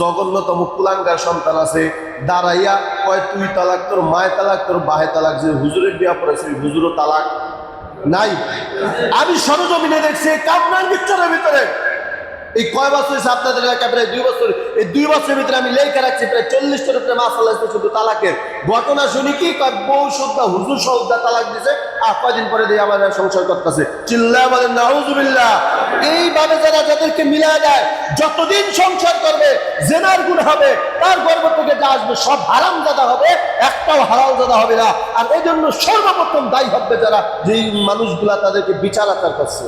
জঘন্যতম কুলাঙ্গার সন্তান আছে, দাঁড়াইয়া কয় তুই তালাক, তোর মায় তালাক, তোর বাহে তালাক। যে হুজুরের বিয়া পড়েছে হুজুরও তালাক নাই। আমি সরজমিনে দেখছি কামরান ভিতরের ভিতরে এই কয় বছর হয়েছে আপনাদের এলাকায়, প্রায় 2 বছর। এই 2 বছরের ভিতরে আমি লেখা রাখছি প্রায় 40টার উপরে মাসালা শুধু তালাকের ঘটনা শুনি। কি কয় বউ সুদ্ধা হুজুর সৌদা তালাক দিছে, আর কয়দিন পরে দিয়ে আমার সংসার করতেছে। চিল্লায় বলেন নাউজুবিল্লাহ। এইভাবে যারা যাদেরকে মিলা দেয়, যতদিন সংসার করবে জেনার গুণ হবে, তার গর্ভ থেকে যা আসবে সব হারামজাদা হবে, একটাও হালালজাদা হবে না। আর এই জন্য সর্বপ্রথম দায়ী হবে যারা, যেই মানুষগুলা তাদেরকে বিচার আচার করছে।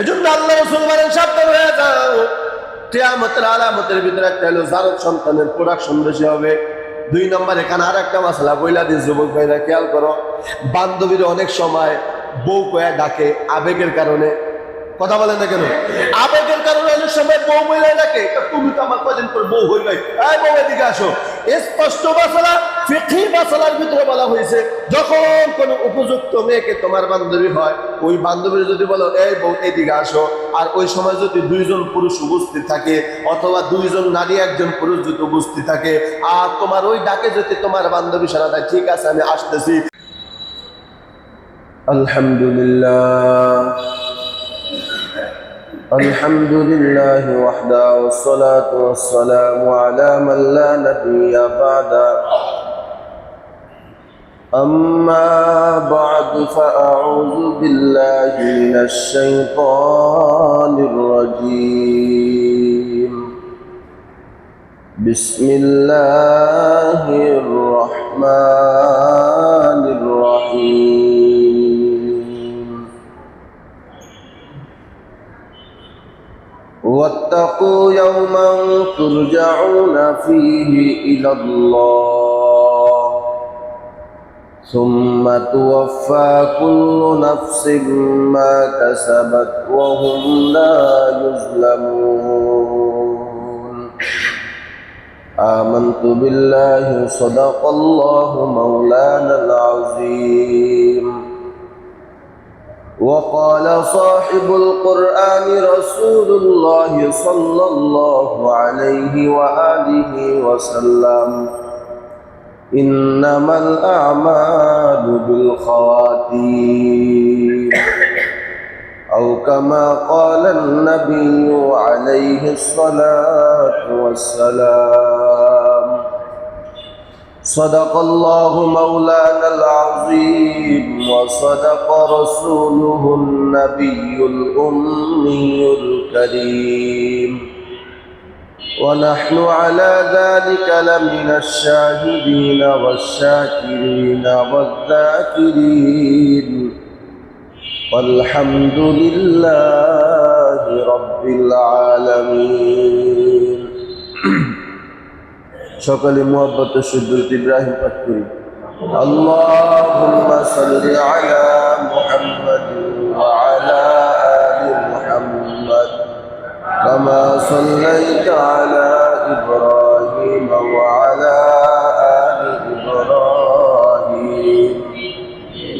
এজন্য আল্লাহ রাসূল বলেন সাবধান হয়ে যাও, কিয়ামতের আলামতের ভিতরে একটা হলো জারদ সন্তানের প্রোডাকশন বেশি হবে। 2 নম্বর এখানে আর একটা মাসলা বইলা দিন, যুবক ভাইরা খেয়াল করো। বান্ধবীর অনেক সময় বউ কয়া ডাকে আবেগের কারণে। কথা বলেন না কেন? আবেগের কারণে অনেক সময় বউ বইলা ডাকে, তুমি তো আমার কদিন পর বউ হই নাই, এই বউ এদিকে আসো। স্পষ্ট মাসলা, ফিকহি মাসলার ভিতরে বলা হয়েছে, যখন কোন উপযুক্ত মেয়েকে তোমার বান্ধবী হয়, ওই বান্ধবীর যদি বলো এই বউ এদিকে আসো, আর ওই সময় যদি 2 জন পুরুষ উপস্থিত থাকে, অথবা 2 জন নারী 1 জন পুরুষ যদি উপস্থিত থাকে, আর তোমার ওই ডাকে যদি তোমার বান্ধবী সারা দেয়, ঠিক আছে আমি আসতেছি। আলহামদুলিল্লাহ, আলহামদুলিল্লাহি ওয়াহদা ওয়াসসালাতু ওয়াসসালামু আলা মান লা নাবিয়্যা বা'দা। أما بعد فأعوذ بالله من الشيطان الرجيم. بسم الله الرحمن الرحيم. واتقوا يوما ترجعون فيه إلى الله ثم توفى كل نفس ما كسبت وهم لا يظلمون. آمنت بالله صدق الله مولانا العظيم. وقال صاحب القرآن رسول الله صلى الله عليه وآله وسلم: إنما الأعمال بالخواتيم، أو كما قال النبي عليه الصلاة والسلام. صدق الله مولانا العظيم، وصدق رسوله النبي الأمي الكريم، ونحن على ذلك لمن الشاهدين والشاكرين والذاكرين، والحمد لله رب العالمين. সকলে মুহাব্বত সুদরত ইব্রাহিম পাঠ করি। আল্লাহুম্মা সাল্লি আলা মুহাম্মাদ ওয়া আলা আলি মুহাম্মাদ কামা সাল্লাইতা আলা ইব্রাহিম ওয়া আলা আলি ইব্রাহিম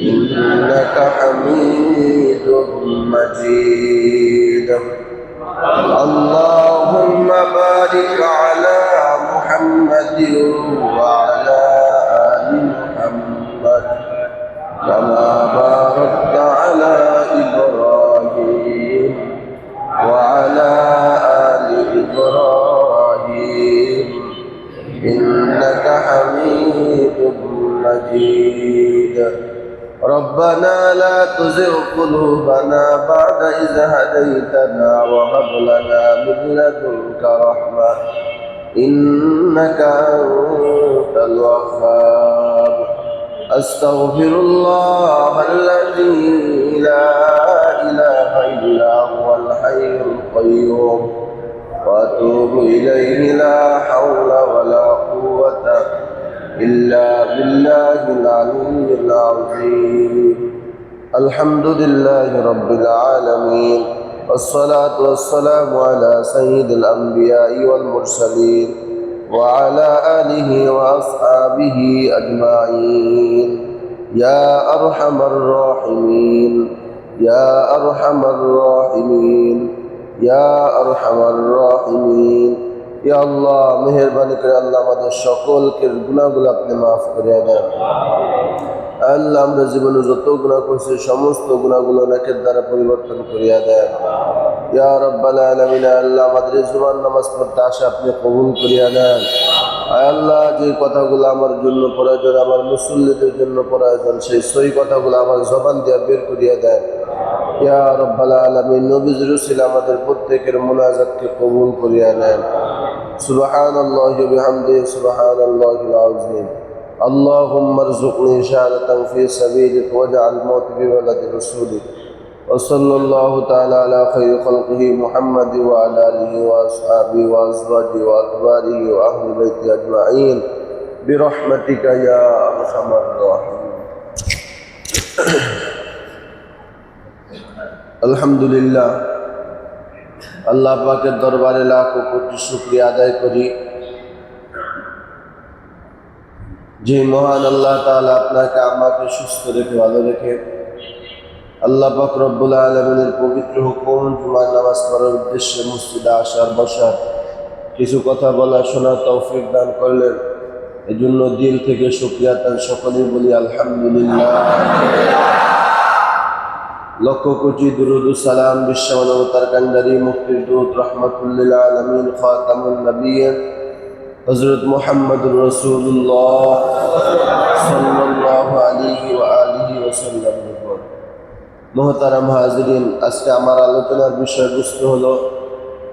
ইন্নাকা হামিদুম মাজিদ. আল্লাহুম্মা বারিক আলা محمد وعلى آل محمد كما باركت على إبراهيم وعلى آل إبراهيم إنك حميد مجيد. ربنا لا تزغ قلوبنا بعد إذ هديتنا وهب لنا من لدنك رحمة إنك أنت الوهاب. أستغفر الله الذي لا إله إلا هو الحي القيوم وأتوب إليه لا حول ولا قوة إلا بالله العلي العظيم. الحمد لله رب العالمين، والصلاة والسلام على سيد الأنبياء والمرسلين وعلى آله وأصحابه أجمعين. يا أرحم الراحمين، يا أرحم الراحمين، ইয়া আরহামার রাহিমিন। ইয়া আল্লাহ, মেহেরবানি করে আল্লাহ আমাদের সকলকে গুনাহগুলো আপনি মাফ করে দেন। আল্লাহ, আমরা জীবনে যত গুনাহ করছি সমস্ত গুনাহগুলো নেকের দ্বারা পরিবর্তন করিয়া দেন। ইয়া রাব্বাল আলামিন, আল্লাহ আমাদের জুমার নামাজ পড়তে আসে আপনি কবুল করিয়া নেন। আল্লাহ, যে কথাগুলো আমার জন্য প্রয়োজন, আমার মুসল্লিদের জন্য প্রয়োজন, সেই সই কথাগুলো আমার জবান দিয়ে বের করিয়া দেন। ইয়া রাব্বাল আলামিন, নবীর রাসূল আমাদের প্রত্যেকের মুনাজাতকে কবুল করিয়া নেন। সুবহানাল্লাহি ওয়া বিহামদিহি, সুবহানাল্লাহিল আযীম। اللهم ارزقني شهادة في سبيلك واجعل موتي ببلد رسولك. وصلى الله تعالى على خير خلقه محمد وعلى آله وأصحابه وأزواجه وأتباعه وأهل بيته أجمعين برحمتك يا أرحم الراحمين. আলহামদুলিল্লাহ, আল্লাহ পাকের দরবারে লাখো কোটি শুকরিয়া আদায় করি যে মহান আল্লাহ তাআলা আপনাকে আমাকে সুস্থ রেখে ভালো রেখে আল্লাহ পাক রব্বুল আলামিনের পবিত্র হুকুম জুমার নামাজ পড়ার উদ্দেশ্যে মসজিদে আসার বসার কিছু কথা বলা শোনার তৌফিক দান করলেন। এজন্য দিল থেকে শুকরিয়া তার সকলেই বলি আলহামদুলিল্লাহ। লক্ষ কোটি দুরুদ ও সালাম বিশ্ব মানবতার কান্ডারি মুক্তির দূত রহমাতুল লিল আলামিন খাতামুন নবিয়্যিন হযরত মুহাম্মদুর রাসূলুল্লাহ সাল্লাল্লাহু আলাইহি ওয়া আলিহি ওয়াসাল্লাম। মুহতারাম হাজিরিন, আজকে আমার আলোচনার বিষয়বস্তু হলো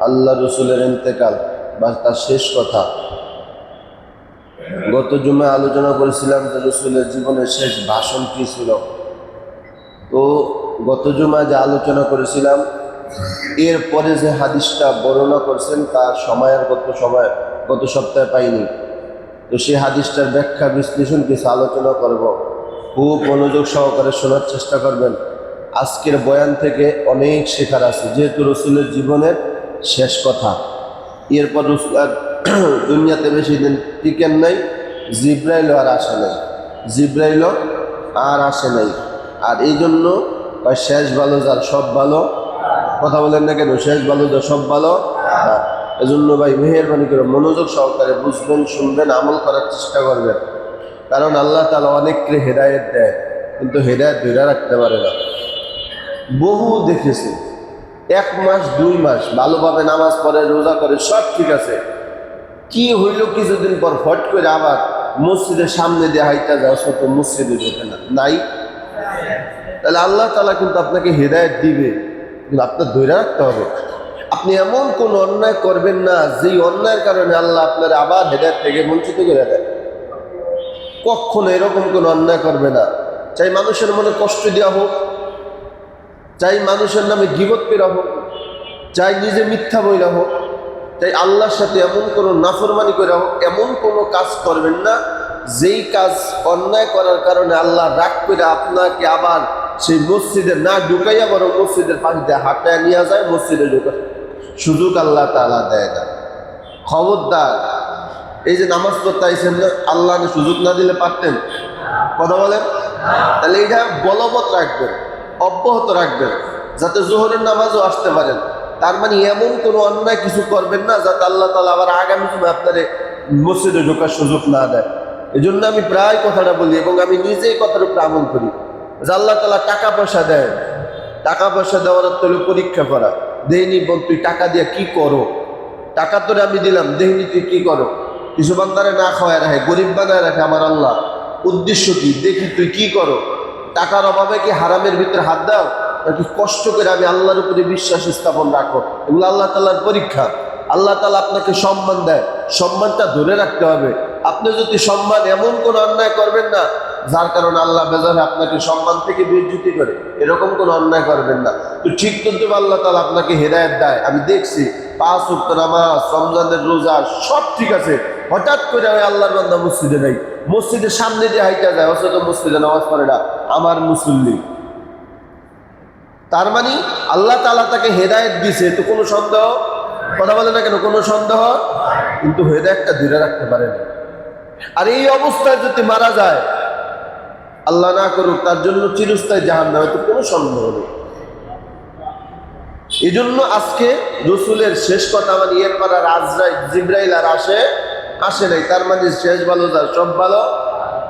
আল্লাহ রসুলের ইন্তেকাল বা তার শেষ কথা। গত জুমায় আলোচনা করেছিলাম যে রসুলের জীবনের শেষ ভাষণ কি ছিল। তো গত জুমায় যে আলোচনা করেছিলাম এরপরে যে হাদিসটা বর্ণনা করছেন তার গত সপ্তাহে পাইনি। তো সেই হাদিসটার ব্যাখ্যা বিশ্লেষণ কিছু আলোচনা করব। খুব মনোযোগ সহকারে শোনার চেষ্টা করবেন। আজকের বয়ান থেকে অনেক শেখার আছে, যেহেতু রসুলের জীবনের শেষ কথা। এরপর রসুল আর দুনিয়াতে বেশি দিন টিকেন নাই, জিব্রাইলও আর আসে নাই। আর এই জন্য শেষ ভালো যার সব ভালো, কথা বলেন না কেন, শেষ ভালো যার সব ভালো। এজন্য ভাই মেহেরবানি করে মনোযোগ সহকারে বুঝবেন, শুনবেন, আমল করার চেষ্টা করবেন। কারণ আল্লাহ তাআলা অনেককে হেদায়েত দেয়, কিন্তু হেদায়েত ধরে রাখতে পারে না। বহু দেখেছি 1 মাস 2 মাস ভালোভাবে নামাজ পড়ে, রোজা করে, সব ঠিক আছে, কি হইল কিছুদিন পর ফট করে আবার মসজিদের সামনে দিয়ে হাইটা যাওয়া সত্ত্বেও মসজিদে যেতে নাই। তাহলে আল্লাহ তাআলা কিন্তু আপনাকে হেদায়েত দিবে, কিন্তু আপনার ধরে রাখতে হবে। আপনি এমন কোন অন্যায় করবেন না যেই অন্যায়ের কারণে আল্লাহ আপনার আবার হেদায়েত থেকে বঞ্চিত করে দেয়। কখনো এরকম কোন অন্যায় করবে না। চাই মানুষের মনে কষ্ট দেওয়া হোক, চাই মানুষের নামে গীবত করা হোক, চাই নিজে মিথ্যা বইলা হোক, চাই আল্লাহর সাথে এমন কোনো নাফরমানি করা হোক, এমন কোনো কাজ করবেন না যেই কাজ অন্যায় করার কারণে আল্লাহ রাগ করে আপনাকে আবার সেই মসজিদে না ঢুকাইয়া বরং মসজিদের পাশ দিয়ে হাঁটায় নিয়ে যায়, মসজিদে ঢুকায় সুযোগ আল্লাহ তাআলা দেয় না। খবরদার, এই যে নামাজ পড়তে আইছেন না, আল্লাহ সুযোগ না দিলে পারতেন? কথা বলেন। তাহলে এইটা বলবৎ রাখবেন, অব্যাহত রাখবেন, যাতে জোহরের নামাজও আসতে পারেন। তার মানে এমন কোনো অন্যায় কিছু করবেন না যাতে আল্লাহ তাআলা আবার আগামী সময় আপনার মসজিদে ঢোকার সুযোগ না দেয়। এই জন্য আমি প্রায় কথাটা বলি এবং আমি নিজেই কথার উপরে আমল করি যে আল্লাহ তাআলা টাকা পয়সা দেয়, টাকা পয়সা দেওয়ার অর্থ হলো পরীক্ষা করা। দেখিনি বল তুই টাকা দিয়ে কি করো, টাকা তোরে আমি দিলাম, দেখিনি তুই কি করো। কিছু বান্দারে না খাওয়ায় রাখে, গরিব বানায় রাখে আমার আল্লাহ। উদ্দেশ্য কি? দেখি তুই কি করো। টাকার অভাবে কি হারামের ভিতরে হাত দাও, নাকি কষ্ট করে আমি আল্লাহর উপরে বিশ্বাস স্থাপন রাখো? এগুলো আল্লাহ তাআলার পরীক্ষা। আল্লাহ তাআলা আপনাকে সম্মান দেয়, সম্মানটা ধরে রাখতে হবে। আপনি যদি সম্মান এমন কোন অন্যায় করবেন না যার কারণে আল্লাহ বেজারে আপনাকে সম্মান থেকে বিচ্যুতি করে, এরকম কোন অন্যায় করবেন না। তো ঠিক করতে আল্লাহ তাআলা আপনাকে হেদায়েত দেয়। আমি দেখছি 5 ওয়াক্ত নামাজ, রমজানের রোজা সব ঠিক আছে, হঠাৎ করে ওই আল্লাহর বান্দা মসজিদে নাই, মসজিদের সামনে দিয়ে হাইটা যায়, অথচ মসজিদে নামাজ পড়ে না, আমার মুসল্লি। তার মানে আল্লাহ তাআলা তাকে হেদায়েত দিয়েছে, তো কোনো সন্দেহ, কথা বলে না কেন, কোনো সন্দেহ, কিন্তু হেদায়েতটা ধরে রাখতে পারে না। আর এই অবস্থায় যদি মারা যায়, আল্লাহ না করুক, তার জন্য চিরস্থায়ী জাহান্নামে, তো কোনো সন্দেহ নেই। এই জন্য আজকে রসুলের শেষ কথা মানে এরপর আর আজরাইল জিব্রাইল আর আসে নাই, তার মানে শেষ ভালো যা সব ভালো।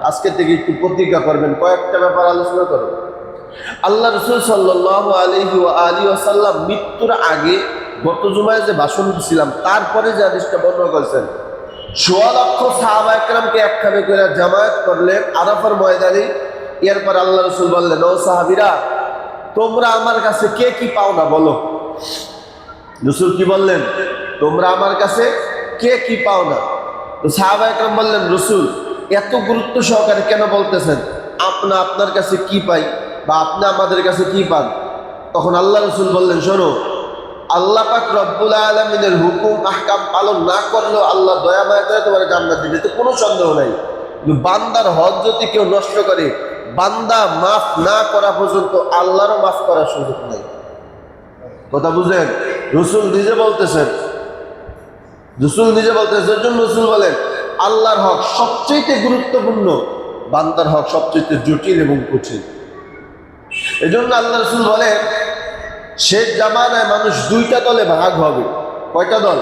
আজকে থেকে একটু প্রতিজ্ঞা করবেন, কয়েকটা ব্যাপার আলোচনা করবেন। আল্লাহ রসুল সাল্লাল্লাহু আলাইহি ওয়া আলিহি ওয়াসাল্লাম মৃত্যুর আগে গত জুমায় যে ভাষণ দিয়েছিলাম তারপরে যে হাদিসটা বর্ণনা করেছেন, ১৬ লক্ষ সাহাবা একরামকে একখানে করে জামায়াত করলেন আরাফার ময়দানে। এরপর আল্লাহ রসুল বললেন, ও সাহাবীরা, তোমরা আমার কাছে কে কি পাও না বলো। রসুল কি বললেন? তোমরা আমার কাছে কে কি পাও না। তো সাহাবা একরাম বললেন, রসুল এত গুরুত্ব সহকারে কেন বলতেছেন? আপনার কাছে কি পাই বা আপনি আমাদের কাছে কি পান? তখন আল্লাহ রসুল বললেন, শোনো, আল্লাহ পাক রব্বুল আলামিনের হুকুম আহকাম পালন না করলেও আল্লাহ দয়া মায়া করে তোমার জান্নাত দিবে, তো কোনো সন্দেহ নাই। কিন্তু বান্দার হক যদি কেউ নষ্ট করে, বান্দা মাফ না করা পর্যন্ত আল্লাহরও মাফ করার সুযোগ নাই। কথা বুঝলেন? রসুল নিজে বলতেছেন, রসুল বলেন আল্লাহর হক সবচেয়ে গুরুত্বপূর্ণ, বান্দার হক সবচেয়ে জটিল এবং কঠিন। এই জন্য আল্লাহ রসুল বলেন শেষ জামানায় মানুষ দুইটা দলে ভাগ হবে। কয়টা দল?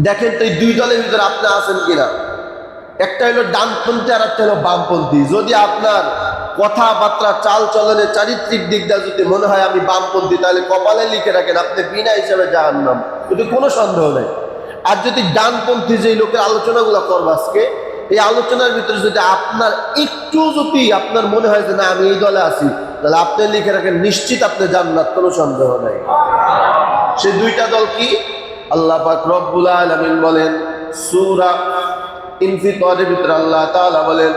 দেখেন তো এই দুই দলের ভিতরে আপনি আছেন কিনা। একটা হলো ডানপন্থী আর একটা হলো বামপন্থী। যদি আপনার কথাবার্তা চাল চলনে চারিত্রিক দিকটা যদি মনে হয় আমি বামপন্থী, তাহলে কপালে লিখে রাখেন আপনি বিনা হিসাবে জাহান্নাম, কিন্তু কোনো সন্দেহ নেই। আর যদি ডানপন্থী যে লোকের আলোচনাগুলো করবো আজকে, এই আলোচনার ভিতরে যদি আপনার একটু যদি আপনার মনে হয় যে না আমি এই দলে আছি, তাহলে আপনি লিখে রাখেন নিশ্চিত আপনি জান্নাত, কোনো সন্দেহ নেই। সে দুইটা দল কি? আল্লাহ পাক রব্বুল আলামিন বলেন সূরা ইনফিতারের ভিতরে আল্লাহ তাআলা বলেন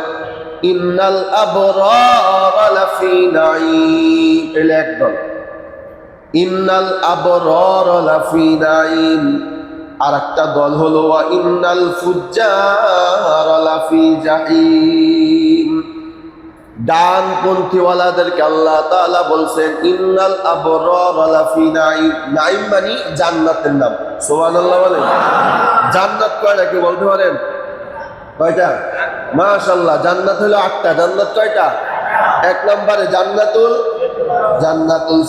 ইন্নাল আবরারা লাফি নাঈম, এর এক দল। ইন্নাল আবরারা লাফি নাঈম, আর একটা দল হলো ওয়া ইন্নাল ফুজ্জারা লাফি জাহিম। ডানপন্থীওয়ালাদেরকে আল্লাহ তাআলা বলছেন ইন্নাল আবরারা লাফি নাঈম। নাঈম মানে জান্নাতের নাম। সুবহানাল্লাহ বলেন। জান্নাত কয়টা কি বলতে পারেন? কয়টা? মাশাআল্লাহ, জান্নাত হলো 8টা। জান্নাত কয়টা? এক নম্বরে জান্নাতুল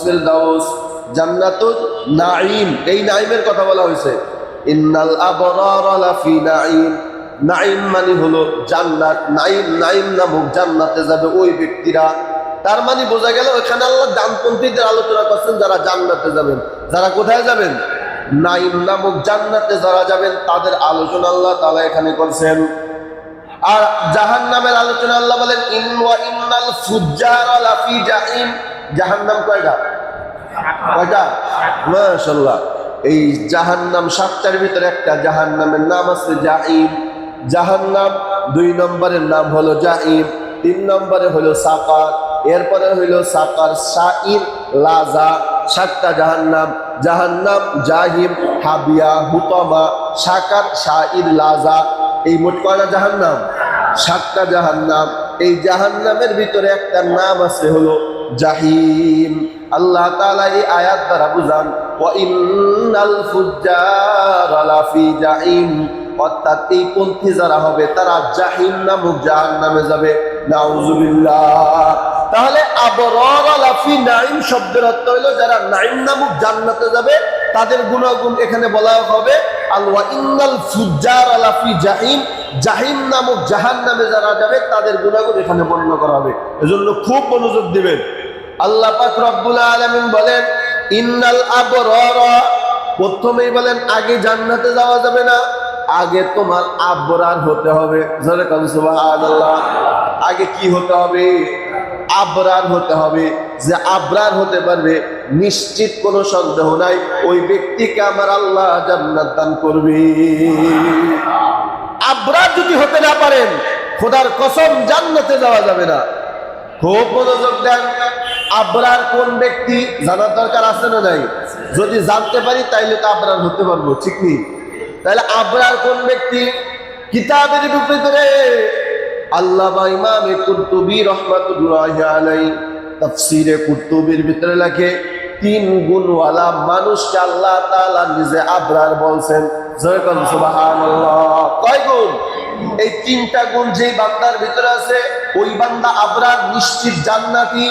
ফিরদাউস, জান্নাতুল নাঈম। এই নাঈমের কথা বলা হয়েছে। ইন্নাল আবরারা লাফি নাঈম, নাঈম মানে হলো জান্নাত। নাঈম নামক জান্নাতে যাবে ওই ব্যক্তিরা। তার মানে বোঝা গেল এখানে আল্লাহ ডানপন্থীদের আলোচনা করছেন যারা জান্নাতে যাবেন। যারা কোথায় যাবেন? নাঈম নামক জান্নাতে যারা যাবেন তাদের আলোচনা আল্লাহ তাআলা এখানে করছেন। আর জাহান্নামের আলোচনা আল্লাহ বলেন ইন্নাল ফুজ্জারা লাফি জাহিম। জাহান্নাম কয়টা? মাশাআল্লাহ। এই জাহান্নাম 7টার ভিতরে একটা জাহান্নামের নাম আছে জাহিম। জাহান্নাম 2 নম্বরের নাম হলো জাহিম, 3 নম্বরে হলো সাকার, এরপরে হইল সাকার, সাইর, লাজা। 7টা জাহান্নাম, জাহিম, হাবিয়া, হুতমা, সাকার, সাইর, লাজা। এই মোট কয়টা জাহান্নাম? 7টা জাহান্নাম। এই জাহান্নামের ভিতরে একটা নাম আছে হলো জাহিম। আল্লাহ তাআলা এই আয়াত দ্বারা বুঝান ওয়া ইন্নাল ফুজ্জারা লাফি জাহিম, অর্থাৎ এই পন্থী যারা হবে তারা জাহিম নামক জাহান্নামে যাবে। নাউজুবিল্লাহ। তাহলে আবরারা লাফি নাঈম শব্দের অর্থ হলো যারা নাঈম নামক জান্নাতে যাবে তাদের গুণাগুণ এখানে বলা হবে। আল ওয়া ইন্নাল ফুজ্জারা লাফি জাহিম, জাহিম নামক জাহান্নামে যারা যাবে তাদের গুণাগুণ এখানে বর্ণনা করা হবে। এজন্য খুব মনোযোগ দিবেন। আল্লাহ পাক রব্বুল আলামিন বলেন ইন্নাল আবরারা, প্রথমেই বলেন আগে জান্নাতে যাওয়া যাবে না, আগে তোমার আবরার হতে হবে। জোরে বলেন সুবহানাল্লাহ। আগে কি হতে হবে? আবরার হতে হবে। যে আবরার হতে পারবে নিশ্চিত কোনো সন্দেহ নাই ওই ব্যক্তিকে আমার আল্লাহ জান্নাত দান করবে। আবরার যদি হতে না পারেন খোদার কসম জান্নাতে যাওয়া যাবে না। খুব মনোযোগ দেন। আবরার কোন ব্যক্তি জানার দরকার আছে না নাই? যদি জানতে পারি তাইলে তো আবরার হতে পারবো, ঠিক নেই? তাহলে আবরার কোন ব্যক্তি? কিতাবের ভিতরে আল্লামা ইমাম কুরতুবী রাহমাতুল্লাহি আলাইহি তাফসীরে কুরতুবীর ভিতরে লেখে 3 গুণওয়ালা মানুষকে আল্লাহ তাআলা নিজে আবরার বলছেন। জয় করুন সুবহানাল্লাহ। কয় গুণ? এই 3টা গুণ যেই বান্দার ভিতরে আছে ওই বান্দা আবরার, নিশ্চিত জান্নাতি।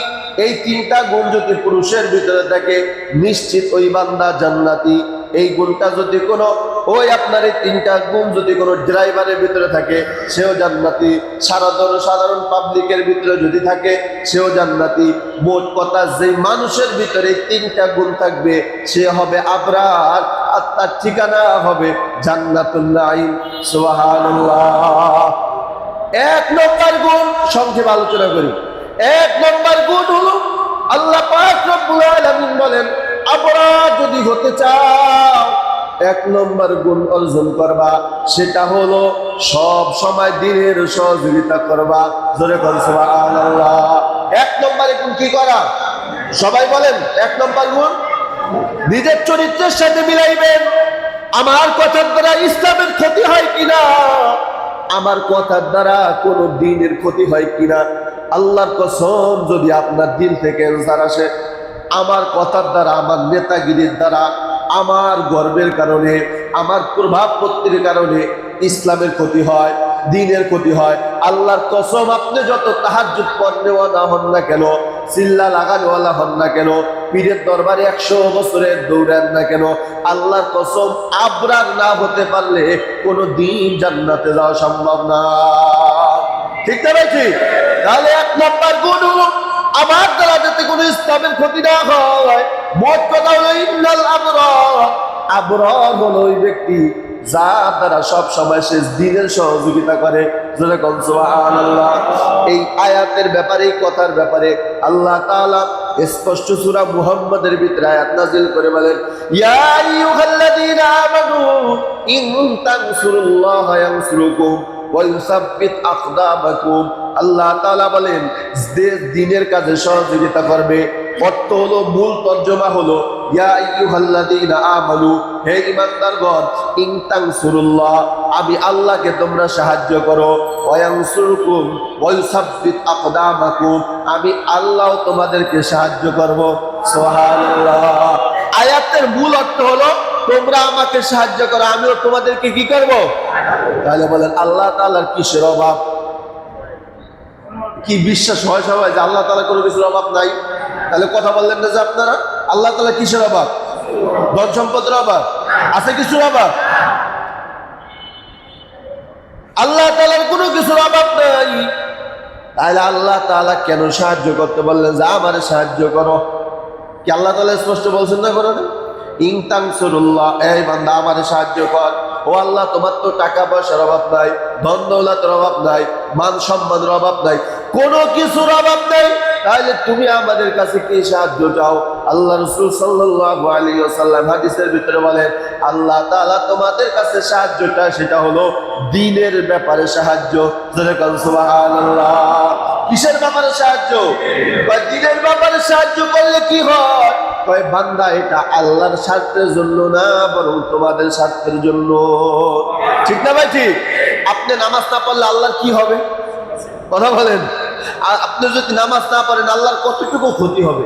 এই তিনটা গুণ যদি পুরুষের ভিতরে থাকে নিশ্চিত ওই বান্দা জান্নাতি। এই গুণটা যদি কোনো ওই আপনার এই তিনটা গুণ যদি কোনো ড্রাইভারের ভিতরে থাকে সেও জান্নাতি, সাধারণ পাবলিকের ভিতরে যদি থাকে সেও জান্নাতি। মোট কথা যে মানুষের ভিতরে তিনটা গুণ থাকবে সে হবে আবরার, আর তার ঠিকানা হবে জান্নাতুল নাঈম। সুবহানাল্লাহ। এক নম্বর গুণ সংক্ষেপে আলোচনা করি। এক নম্বর গুণ হলো আল্লাহ পাক রব্বুল আলামিন বলেন, আবরার যদি হতে চাও এক নম্বর গুণ অর্জন করবা, সেটা হলো সব সময় দিনের সহযোগিতা করবা। জোরে বল সুবহানাল্লাহ। এক নম্বরে গুণ কি করা? সবাই বলেন এক নম্বর গুণ নিজের চরিত্রের সাথে মিলাইবেন। আমার কথার দ্বারা ইসলামের ক্ষতি হয় কিনা, আমার কথার দ্বারা কোনো দিনের ক্ষতি হয় কিনা। আল্লাহর কসম, যদি আপনার দিল থেকে অ্যানসার আসে, আমার কথার দ্বারা, আমার নেতাগিরির দ্বারা, আমার গর্বের কারণে, আমার প্রভাব পত্তির কারণে ইসলামের ক্ষতি হয়, দিনের ক্ষতি হয়, আল্লাহর কসম আপনি যত তাহাজ্জুদ পড়নেওয়ালা হন না কেন, চিল্লা লাগানোওয়ালা হন না কেন, পীরের দরবারে 100 বছরের দৌড়ান না কেন, আল্লাহর কসম আবরার না হতে পারলে কোনো দিন জান্নাতে যাওয়া সম্ভব না। ঠিক না ভাই? ঠিক। তাহলে এক নম্বর গুণ হলো আমার দ্বারা যাতে কোনো ইসলামের ক্ষতি না হয়। মোট কথা হলো ইন্নাল আবরার, আবরার হলো ওই ব্যক্তি যার দ্বারা সব সময় সে দিনের সহযোগিতা করে। যেরকম সুবহানাল্লাহ। এই আয়াতের ব্যাপারে, এই কথার ব্যাপারে আল্লাহ তাআলা স্পষ্ট সূরা মুহাম্মাদের ভিতরে আয়াত নাযিল করে বলেন, ইয়া আইয়ুহাল্লাযীনা আমানু ইন তানসুরুল্লাহা ইয়ানসুরুকুম ওয়া ইউসাব্বিত আকদামাকুম। আল্লাহ তাআলা বলেন যে দিনের কাজে সহযোগিতা করবে, অর্থ হলো, মূল তর্জমা হলো ইয়া আইয়ুহাল্লাযীনা আমানু, হে ঈমানদারগণ, ইন তানসুরুল্লাহ, আমি আল্লাহকে তোমরা সাহায্য করো, ওয়া ইয়ানসুরকুম ওয়া ইউসাব্বিত আকদামাকুম, আমি আল্লাহ তোমাদেরকে সাহায্য করব। সুবহানাল্লাহ। আয়াতের মূল অর্থ হলো তোমরা আমাকে সাহায্য করো, আমিও তোমাদেরকে কি করব। তাহলে বলেন আল্লাহ তাআলার কিসের অভাব? কি বিশ্বাস হয় সবাই যে আল্লাহ তাআলা কোনো কিছুর অভাব নাই? তাহলে কথা বললেন না যে আপনারা আল্লাহ তাআলা কিসের অভাব? ধন সম্পদের অভাব আছে? কিছুর অভাব? আল্লাহ তাআলার কোনো কিছুর অভাব নাই। তাহলে আল্লাহ তাআলা কেন সাহায্য করতে বললেন যে আমারে সাহায্য করো? কি আল্লাহ তাআলা স্পষ্ট বলছেন না কোরআনে, ইন তানসুরুল্লাহ, এই বান্দা আমারে সাহায্য কর। ও আল্লাহ, তোমার তো টাকা পয়সার অভাব নাই, ধন দৌলতের অভাব নাই, মান সম্মানের অভাব নাই, কোনো কিছুর অভাব নাই, তাহলে তুমি আমাদের কাছে কি সাহায্য চাও? আল্লাহ রাসূল সাল্লাল্লাহু আলাইহি ওয়াসাল্লাম হাদিসের ভিতরে বলেন, আল্লাহ তাআলা তোমাদের কাছে সাহায্যটা সেটা হলো দ্বীনের ব্যাপারে সাহায্য। যেরকম সুবহানাল্লাহ। কিসের ব্যাপারে সাহায্য? দ্বীনের ব্যাপারে সাহায্য করলে কি হয়? কয় বান্দা এটা আল্লাহর স্বার্থের জন্য না, বরং তোমাদের স্বার্থের জন্য। ঠিক না ভাই? ঠিক। আপনি নামাজ না পড়লে আল্লাহর কি হবে? কথা বলেন। আর আপনি যদি নামাজ না পড়েন আল্লাহর কতটুকু ক্ষতি হবে?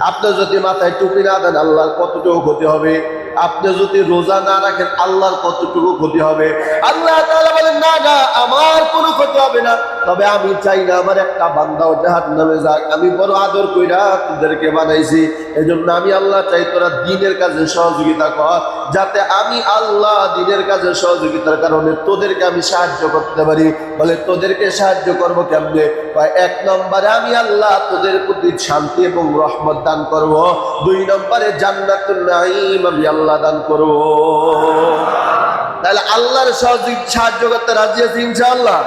আপনি যদি মাথায় টুপি না দেন আল্লাহর কতটুকু ক্ষতি হবে? আপনি যদি রোজা না রাখেন আল্লাহর কতটুকু ক্ষতি হবে? আল্লাহ তাআলা বলেন, না না, আমার কোনো ক্ষতি হবে না, তবে আমি চাই না আমার একটা বান্দাও জাহান্নামে যাক। আমি বড় আদর কইরা তোদেরকে বানাইছি, এজন্য আমি আল্লাহ চাই তোরা দ্বীনের কাজে সহযোগিতা কর, যাতে আমি আল্লাহ দ্বীনের কাজে সহযোগিতার কারণে তোদেরকে আমি সাহায্য করতে পারি। বলে তোদেরকে সাহায্য করবো কেমনে? এক নম্বরে আমি আল্লাহ তোদের প্রতি শান্তি এবং রহমত দান করব। 2 নম্বরে জান্নাতুল নাঈম আমি আল্লাহ দান করব। তাহলে আল্লাহর সাহায্য করতে রাজি আছি ইনশাআল্লাহ?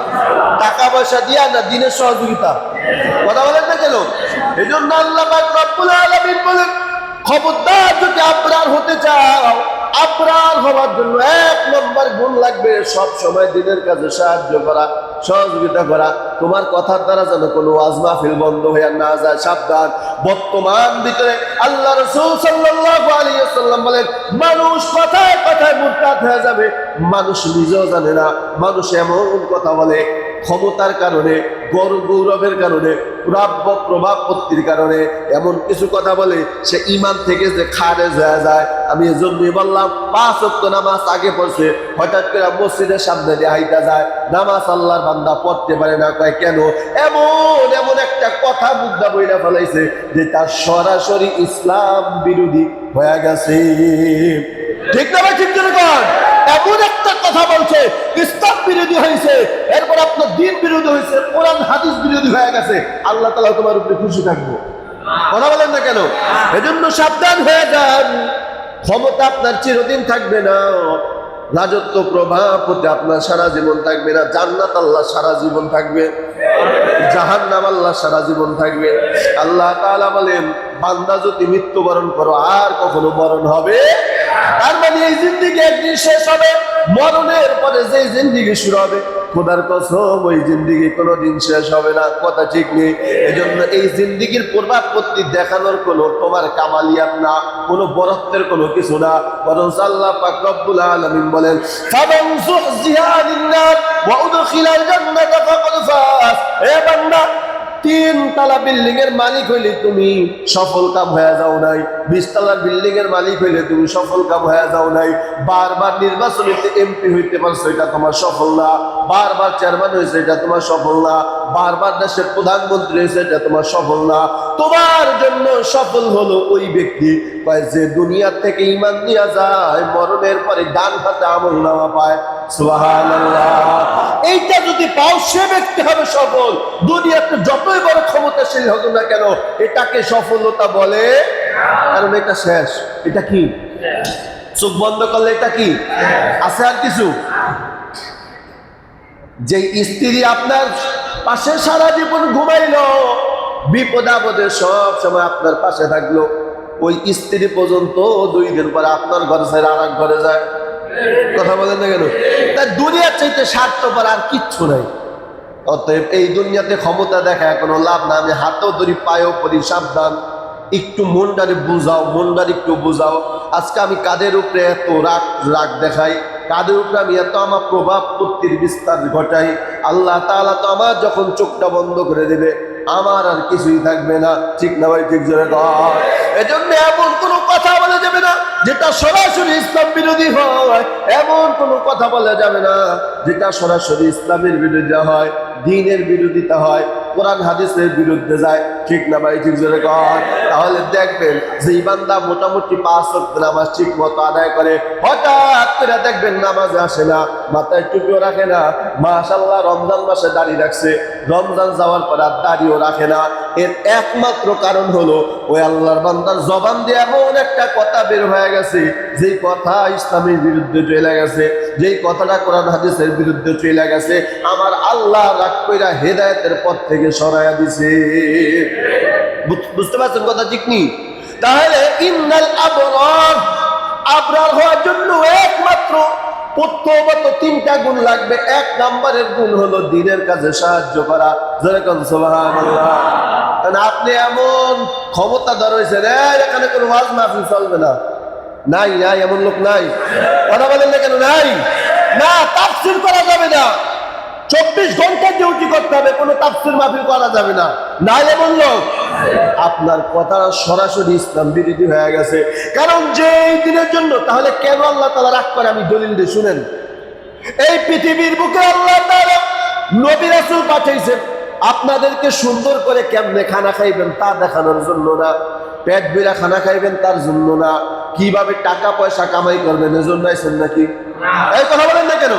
টাকা পয়সা দিয়া না দ্বীনের সহযোগিতা? কথা বলেন না কেন? এই জন্য আল্লাহ পাক রব্বুল আলামিন বলেন, খবরদার যদি আবরার হতে চাও, আবরার হওয়ার জন্য 1 নম্বর গুণ লাগবে সব সময় দ্বীনের কাজে সাহায্য করা, সহযোগিতা করা। তোমার কথার দ্বারা যেন কোনো ওয়াজ মাহফিল বন্ধ হয়ে না যায়, সাবধান। বর্তমান ভিতরে আল্লাহ রাসূল সাল্লাল্লাহু আলাইহি ওয়াসাল্লাম বলেন, মানুষ কথায় কথায় মুরতাদ হয়ে যাবে, মানুষ নিজেও জানে না। মানুষ এমন কথা বলে, ক্ষমতার কারণে, গৌরবের কারণে, প্রভাবপত্তির কারণে এমন কিছু কথা বলে সে ইমান থেকে যে খারেজ হয়ে যায়। আমি এজন্যই বললাম 5 ওয়াক্ত নামাজ আগে পড়ছে, হঠাৎ করে মসজিদের সামনে দিয়ে হাইটা যায়, নামাজ আল্লাহর বান্দা পড়তে পারে না। কয় কেন? এমন একটা কথা মুদ্রা বইলা ফেলাইছে যে তার সরাসরি ইসলাম বিরোধী হয়ে গেছে। ঠিক না ভাই? ঠিক না? এমন একটা কথা বলছে ইসলাম বিরোধী হয়েছে, এরপর আপনার দিন বিরোধী হয়েছে, কোরআন হাদিস বিরোধী হয়ে গেছে। আল্লাহ তাআলা তোমার উপরে খুশি থাকবো? কথা বলেন না কেন? এজন্য সাবধান হয়ে যান। ক্ষমতা আপনার চিরদিন থাকবে না, রাজত্ব প্রভাবপতি আপনার সারা জীবন থাকবে না। জান্নাত আল্লাহ সারা জীবন থাকবে, জাহান্নাম আল্লাহ সারা জীবন থাকবে। আল্লাহ তাআলা বলেন, বান্দা যদি মৃত্যুবরণ করো আর কখনো মরণ হবে? তার মানে এই জিন্দেগি একদিন শেষ হবে, মরণের পরে যে জিন্দেগি শুরু হবে, খোদার কসম ওই জিন্দেগি কোনোদিন শেষ হবে না। কথা ঠিক নেই? এজন্য এই জিন্দেগির প্রভাবপত্তি দেখানোর কোনো তোমার কামালিয়াত না, কোনো বরত্বের কোনো কিছু না, বরং আল্লাহ পাক রব্বুল আলামিন বলেন, ফামান যুহজিহা আনিন নার ওয়া উদখিলাল জান্নাতা ফাকাদ ফাজ। এ বান্দা, 3 তলা বিল্ডিং এর মালিক হইলে তুমি সফল কাম হয়ে যাও নাই, 20 তলার বিল্ডিং এর মালিক হইলে তুমি সফল কাম হয়ে যাও নাই, বারবার নির্বাচনে এমপি হইতে পারছো এটা তোমার সফল না, বারবার চেয়ারম্যান হয়েছে এটা তোমার সফল না, বারবার দেশের প্রধানমন্ত্রী হয়েছে এটা তোমার সফল না। তোমার জন্য সফল হলো ওই ব্যক্তি যে দুনিয়া থেকে ঈমান নিয়ে যায়, মরণের পরে ডান হাতে আমলনামা পায়। সুবহানাল্লাহ। এইটা যদি পাও সে ব্যক্তি হবে সফল। দুনিয়াতে যতই বড় ক্ষমতাশীল হোক না কেন এটাকে সফলতা বলে, কারণ এটা শেষ। এটা কি? চোখ বন্ধ করলে এটা কি আছে? আর কিছু? যে স্ত্রী আপনার পাশে সারা জীবন ঘুমাইলো, বিপদ আপদে সব সময় আপনার পাশে থাকলো, ওই স্ত্রী পর্যন্ত 2 দিন পরে আপনার ঘরে ছেড়ে আর এক ঘরে যায়। কথা বলেন না কেন? তাই দুনিয়ার চাইতে স্বার্থপর আর কিচ্ছু নাই। অতএব এই দুনিয়াতে ক্ষমতা দেখায় কোনো লাভ না। আমি হাতেও ধরি, পায়েও পরি, সাবধান। একটু মনটারে বুঝাও, মনটারে একটু বুঝাও। আজকে আমি কাদের উপরে এত রাগ দেখাই, কাদের উপরে আমি এত আমার প্রভাবপত্তির বিস্তার ঘটাই, আল্লাহ তাআলা তো আমার যখন চোখটা বন্ধ করে দেবে আমার আর কিছুই থাকবে না। ঠিক না ভাই? ঠিক জোরে কর। এজন্য এমন কোনো কথা বলা যাবে না যেটা সরাসরি ইসলাম বিরোধী হয়, এমন কোনো কথা বলা যাবে না যেটা সরাসরি ইসলামের বিরুদ্ধে হয়, দ্বীনের বিরোধিতা হয়, কোরআন হাদিসের বিরুদ্ধে যায়। ঠিক না ভাই? ঠিক জোরে কর। তাহলে দেখবেন যে বান্দা মোটামুটি 5 ওয়াক্ত নামাজ ঠিক মতো আদায় করে, হঠাৎ করে দেখবেন নামাজে আসে না, মাথায় টুপিও রাখে না, মাশাআল্লাহ রমজান মাসে দাড়ি রাখছে, রমজান যাওয়ার পর আর দাড়িও রাখে না। এর একমাত্র কারণ হলো ওই আল্লাহর বান্দার জবান দিয়ে এমন একটা কথা বের হয়ে গেছে, যেই কথা ইসলামের বিরুদ্ধে চলে গেছে, যেই কথাটা কোরআন হাদিসের বিরুদ্ধে চলে গেছে, আমার আল্লাহ রাগ কইরা হেদায়েতের পথ থেকে সরাইয়া দিছে। বুঝতে পারছেন কথা? ঠিক নি? তাহলে ইন্নাল আবরার হওয়ার জন্য একমাত্র প্রথমত 3টা গুণ লাগবে। 1 নম্বরের গুণ হলো দ্বীনের কাজে সাহায্য করা। যেরকম সুবহানাল্লাহ। কারণ আপনি এমন ক্ষমতাধর হয়েছেন, এখানে কোনো ওয়াজ মাহফিল চলবে না, নাই নাই, এমন লোক নাই। কথা বলেন না কেন? নাই না, তাফসীর করা যাবে না, 24 ঘন্টা ডিউটি করতে হবে, কোনো তাফসীর মাহফিল করা যাবে না, নাই এমন লোক। আপনার কথা সরাসরি ইসলাম বিরোধী হয়ে গেছে। কারণ যে এই দিনের জন্য, তাহলে কেন আল্লাহ তাআলা রাগ করে? আমি দলিল দিয়ে শুনেন। এই পৃথিবীর বুকে আল্লাহ তাআলা নবী রাসূল পাঠাইছেন আপনাদেরকে সুন্দর করে কেমনে খানা খাইবেন তা দেখানোর জন্য না, পেট ভরা খানা খাইবেন তার জন্য না, কিভাবে টাকা পয়সা কামাই করবেন এজন্য আইছেন নাকি? এই কথা বলেন না কেন?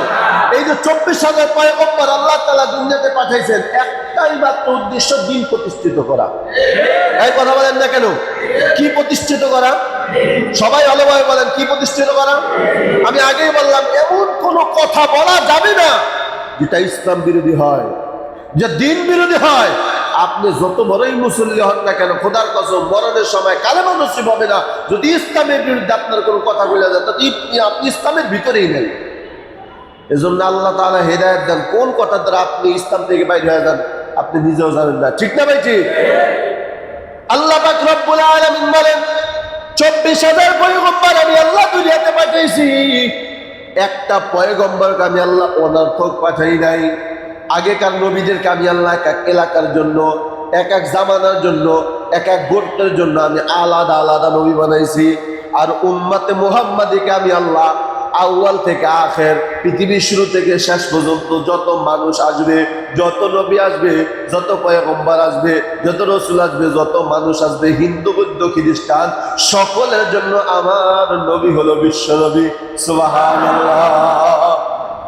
এই যে 24,000 পয়গম্বর আল্লাহ তাআলা দুনিয়াতে পাঠাইছেন, একটাই মাত্র উদ্দেশ্য, দিন প্রতিষ্ঠিত করা। এই কথা বলেন না কেন? কি প্রতিষ্ঠিত করা? সবাই ভালোভাবে বলেন, কি প্রতিষ্ঠিত করা? আমি আগেই বললাম, এমন কোন কথা বলা যাবে না যেটা ইসলাম বিরোধী হয়, যে দিন বিরোধী হয়। আপনি যত বড়ই মুসল্লি হন না কেন, খোদার কসম মরণের সময় কালেমা নসিব হবে না যদি ইসলামের বিরুদ্ধে আপনার কোনো কথা বলে যায়, তাতে আপনি ইসলামের ভিতরেই নেই। এজন্য আল্লাহ তাআলা হেদায়েত দেন, কোন কথা দ্বারা আপনি ইসলাম থেকে বাইরে হয়ে যান আপনি নিজেও জানেন না। ঠিক না ভাই? ঠিক। আল্লাহ পাক রব্বুল আলামিন বলেন, 24,000 পয়গম্বর আমি আল্লাহ দুনিয়াতে পাঠাইছি, একটা পয়গম্বরকে আমি আল্লাহ অনর্থক পাঠাই নাই। আগেকার নবীদেরকে আমি আল্লাহ এক এক এলাকার জন্য, এক এক জামানার জন্য, এক এক গোত্রের জন্য আমি আলাদা আলাদা নবী বানাইছি। আর উম্মতে মুহাম্মাদিকে আমি আল্লাহ আউয়াল থেকে আখের, পৃথিবীর শুরু থেকে শেষ পর্যন্ত যত মানুষ আসবে, যত নবী আসবে, যত পয়গম্বর আসবে, যত রসুল আসবে, যত মানুষ আসবে, হিন্দু বৌদ্ধ খ্রিস্টান, সকলের জন্য আমার নবী হলো বিশ্ব নবী। সুবহানাল্লাহ।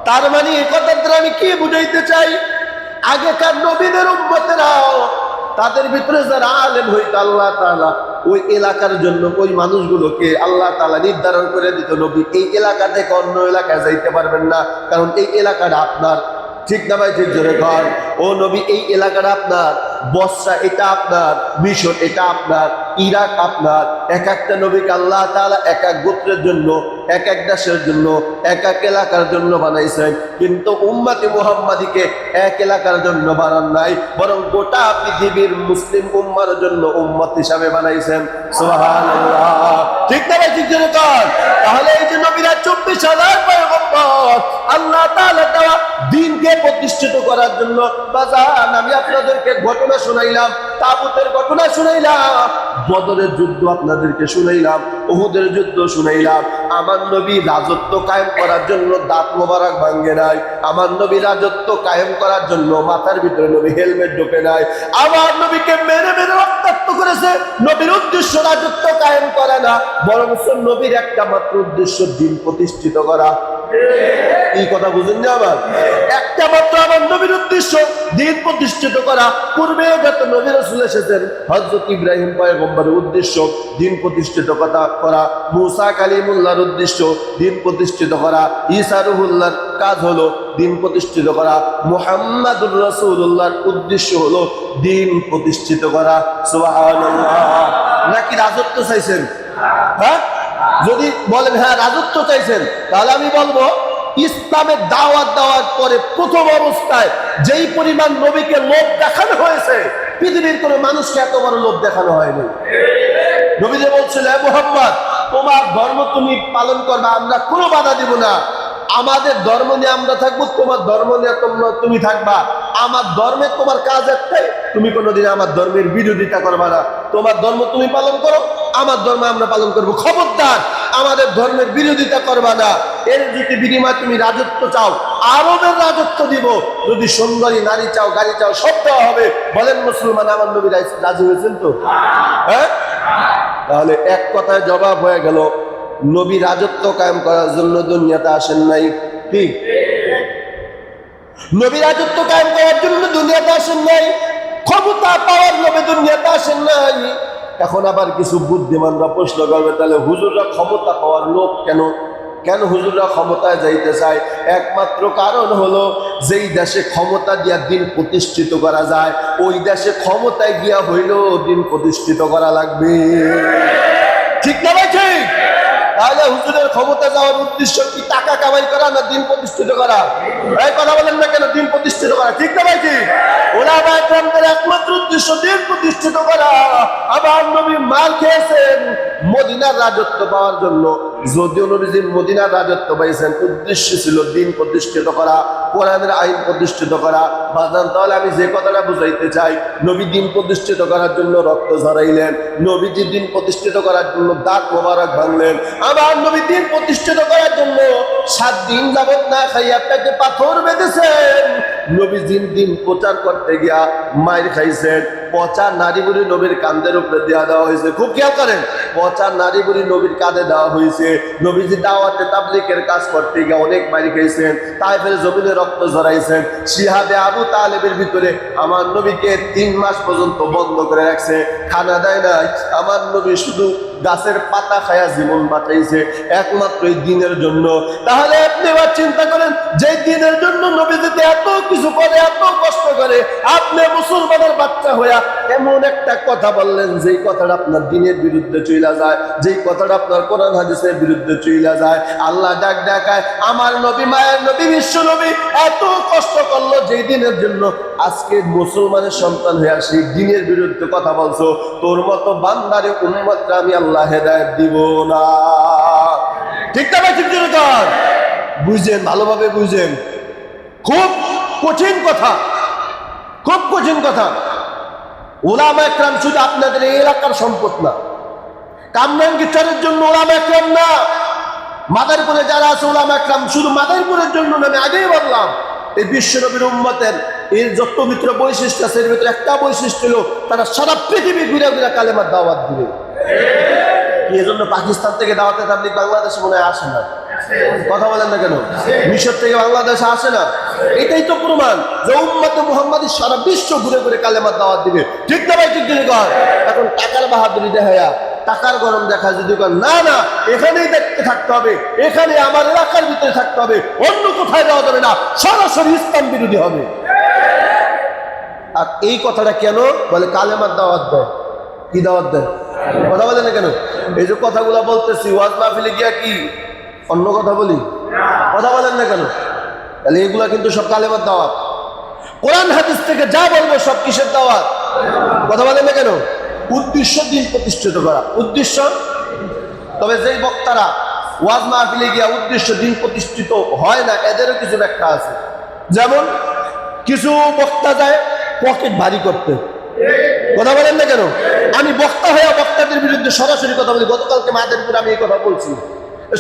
তার মানে এই কথাটা আমি কি বুঝাইতে চাই? আগেকার নবীদের উম্মতেরাও তাদের ভিতরে যারা আলেম হইতো, আল্লাহ তাআলা ওই এলাকার জন্য ওই মানুষগুলোকে আল্লাহ তাআলা নির্ধারণ করে দিত, নবী এই এলাকা থেকে অন্য এলাকায় যাইতে পারবেন না, কারণ এই এলাকাটা আপনার। ঠিক না ভাই? ঠিক জোরে কর। ও নবী এই এলাকাটা আপনার, বসরা এটা আপনার, মিশর এটা আপনার, ইরাক আপনার। এক একটা নবীকে আল্লাহ তাআলা এক এক গোত্রের জন্য, এক এক দেশের জন্য, এক এক এলাকার জন্য বানাইছেন। কিন্তু উম্মতে মুহাম্মাদিকে এক এলাকার জন্য বানান নাই, বরং গোটা পৃথিবীর মুসলিম উম্মার জন্য উম্মত হিসাবে বানাইছেন। সুবহানাল্লাহ। ঠিক না ভাই? ঠিক জোরে কর। তাহলে এই যে নবীরা 24,000 পয়গম্বর আল্লাহ তাআলা দেওয়া দ্বীনকে প্রতিষ্ঠিত করার জন্য। বাজান আমি আপনাদেরকে ঘটনা শুনাইলাম, তাবুতের ঘটনা শুনাইলাম, বদরের যুদ্ধ আপনাদেরকে শুনাইলাম, উহুদের যুদ্ধ শুনাইলাম। আমার নবী রাজত্ব কায়েম করার জন্য দাঁত মোবারক ভাঙ্গে নাই। আমার নবী রাজত্ব কায়েম করার জন্য মাথার ভিতরে নবী হেলমেট ঢোকে নাই। আমার নবীকে মেরে মেরে রক্তাক্ত করেছে। নবীর উদ্দেশ্য রাজত্ব কায়েম করা না, বরং নবীর একটা মাত্র উদ্দেশ্য দ্বীন প্রতিষ্ঠিত করা। এই কথা বুঝেন না? আমার একটা মাত্র আমার নবীর উদ্দেশ্য দ্বীন প্রতিষ্ঠিত করা। পূর্বে যত নবী রাসূল এসেছেন, হযরত ইব্রাহিম পয়গম্বরের উদ্দেশ্য দ্বীন প্রতিষ্ঠিত করা, মুসা কালিমুল্লাহর উদ্দেশ্য দ্বীন প্রতিষ্ঠিত করা, ঈসা রূহুল্লাহর কাজ হলো দ্বীন প্রতিষ্ঠিত করা, মুহাম্মাদুর রাসূলুল্লাহর উদ্দেশ্য হলো দ্বীন প্রতিষ্ঠিত করা। সুবহানাল্লাহ। নাকি রাজত্ব চাইছেন? হ্যাঁ, যদি বলেন হ্যাঁ রাজত্ব চাইছেন, তাহলে আমি বলবো ইসলামের দাওয়াত দেওয়ার পরে প্রথম অবস্থায় যেই পরিমাণ নবীকে লোভ দেখানো হয়েছে, পৃথিবীর কোনো মানুষকে এত বড় লোভ দেখানো হয়নি। নবী যে বলছিল, হে মুহাম্মদ তোমার ধর্ম তুমি পালন করবে, আমরা কোনো বাধা দিব না, আমাদের ধর্ম নিয়ে আমরা থাকবো, তোমার ধর্ম নিয়ে তুমি থাকবা। আমার ধর্মে তোমার কাজ একটাই, তুমি কোনোদিন আমার ধর্মের বিরোধিতা করবা না। তোমার ধর্ম তুমি পালন করো, আমার ধর্ম আমরা পালন করবো। খবরদার আমাদের ধর্মের বিরোধিতা করবা না। এর যদি বিনিময় তুমি রাজত্ব চাও, আরবের রাজত্ব দিব। যদি সুন্দরী নারী চাও, গাড়ি চাও, সব দেওয়া হবে। বলেন মুসলমান আমার নবী রাজি হয়েছেন তো? হ্যাঁ, তাহলে এক কথায় জবাব হয়ে গেল, নবী রাজত্ব কায়েম করার জন্য দুনিয়াতে আসেন নাই। ঠিক, নবী রাজত্ব কায়েম করার জন্য দুনিয়াতে আসেন নাই, ক্ষমতা পাওয়ার লোভে দুনিয়াতে আসেন নাই। এখন আবার কিছু বুদ্ধিমানরা প্রশ্ন করবে, তাহলে হুজুররা ক্ষমতা পাওয়ার লোভ কেন? কেন হুজুররা ক্ষমতায় যাইতে চায়? একমাত্র কারণ হলো, যেই দেশে ক্ষমতা দিয়া দিন প্রতিষ্ঠিত করা যায়, ওই দেশে ক্ষমতায় গিয়া হইলেও দিন প্রতিষ্ঠিত করা লাগবে। ঠিক না ভাই? ঠিক। তাহলে হুজুরের ক্ষমতা যাওয়ার উদ্দেশ্য কি টাকা কামাই করা না দিন প্রতিষ্ঠিত করা? এই কথা বলেন না কেন? দিন প্রতিষ্ঠিত করা। ঠিক না ভাই? ঠিক। ওলামায়ে কেরামদের একমাত্র উদ্দেশ্য দিন প্রতিষ্ঠিত করা। আবার নবী মাল খেয়েছেন মদিনার রাজত্ব পাওয়ার জন্য। যদিও নবীজি মদিনার রাজত্ব পাইছেন, উদ্দেশ্য ছিল দিন প্রতিষ্ঠিত করা, কোরআনের আইন প্রতিষ্ঠিত করা। বাজান তাহলে আমি যে কথাটা বুঝাইতে চাই, নবী দিন প্রতিষ্ঠিত করার জন্য রক্ত ঝরাইলেন, নবীজি দিন প্রতিষ্ঠিত করার জন্য দাঁত মোবারক ভাঙলেন। আবার নবী দিন প্রতিষ্ঠিত করার জন্য 7 দিন যাবত না খাইয়া পেটে পাথর বেঁধেছেন। নবীজি দিন প্রচার করতে গিয়া মাইর খাইছেন। পচা নারী বুড়ি নবীর কাঁধের উপরে দেওয়া হয়েছে। খুব খেয়াল করেন, পচা নারী বুড়ি নবীর কাঁধে দেওয়া হয়েছে। নবীজি দাওয়াতে তাবলীগের কাজ করতে গিয়ে অনেক মাইর খাইছেন, তাইফের জমিনে রক্ত ঝরাইছেন। জিহাদে আবু তালেবের ভিতরে আমার নবীকে 3 মাস পর্যন্ত বন্ধ করে রাখছে, খানা দেয় নাই। আমার নবী শুধু গাছের পাতা খায়া জীবন বাঁচাইছে, একমাত্র এই দিনের জন্য। তাহলে আপনি এবার চিন্তা করেন, যে দিনের জন্য নবী যদি এত কিছু করে, এত কষ্ট করে, আপনি মুসলমানের বাচ্চা হইয়া এমন একটা কথা বললেন, যেই কথাটা আপনার দিনের বিরুদ্ধে চইলা যায়, যেই কথাটা আপনার কোরআন হাদিসের বিরুদ্ধে চইলা যায়। আল্লাহ ডাক ডাকায়, আমার নবী, মায়ের নবী, বিশ্ব নবী এত কষ্ট করলো যেই দিনের জন্য, আজকে মুসলমানের সন্তান হইয়া সেই দিনের বিরুদ্ধে কথা বলছো। তোর মতো বান্দারে উম্মতরা আমি আল্লাহ হেদায়েত দিব না। ঠিক না ভাই? ঠিক না? বুঝেন, ভালোভাবে বুঝেন। খুব কঠিন কথা, খুব কঠিন কথা। ওলামা একরাম শুধু আপনাদের এই এলাকার সম্পদ না, কামরাঙ্গীরচরের জন্য ওলামা একরাম না, মাদারীপুরে যারা আছে ওলামা একরাম শুধু মাদারীপুরের জন্য না। আমি আগেই বললাম এই বিশ্বনবীর উম্মতের এর যত মিত্র বৈশিষ্ট্য আছে এর ভিতরে একটা বৈশিষ্ট্য হলো তারা সারা পৃথিবী ঘুরে ঘুরে কালেমার দাওয়াত দিবে। এই জন্য পাকিস্তান থেকে দাওয়াতে তাবলীগ বাংলাদেশে মনে হয় আসে না, কথা বলেন না কেন? মিশর থেকে বাংলাদেশে আসে না। এটাই তো প্রমাণ যে উম্মতে মুহাম্মাদি সারা বিশ্ব ঘুরে ঘুরে কালেমার দাওয়াত দিবে। ঠিক না ভাই? ঠিক দিকে কর। এখন টাকার বাহাদুরি দেখায়া, টাকার গরম দেখা যদি কর, না না এখানেই দেখতে থাকতে হবে, এখানে আমার এলাকার ভিতরে থাকতে হবে, অন্য কোথায় যাওয়া যাবে না, সরাসরি ইসলাম বিরোধী হবে। আর এই কথাটা কেন বলে? কালেমার দাওয়াত দেয়। কি দাওয়াত দেয়? কথা বলে না কেন? এই যে কথাগুলো বলতেছি ওয়াজ মাহফিলে গিয়া কি অন্য কথা বলি? কথা বলেন না কেন? তাহলে এগুলা কিন্তু সব কালেমার দাওয়াত। কোরআন হাদিস থেকে যা বলবো সব কিসের দাওয়াত? কথা বলেন না কেন? উদ্দেশ্য দিন প্রতিষ্ঠিত করা, উদ্দেশ্য। তবে যেই বক্তারা ওয়াজ মাহফিলে গিয়া উদ্দেশ্য দিন প্রতিষ্ঠিত হয় না, এদেরও কিছু ব্যাখ্যা আছে। যেমন কিছু বক্তা যায় পকেট ভারী করতে। কথা বলেন না কেন? আমি বক্তা হয়ে বক্তাদের বিরুদ্ধে সরাসরি কথা বলি। গতকালকে মাদারীপুরে আমি এই কথা বলছি,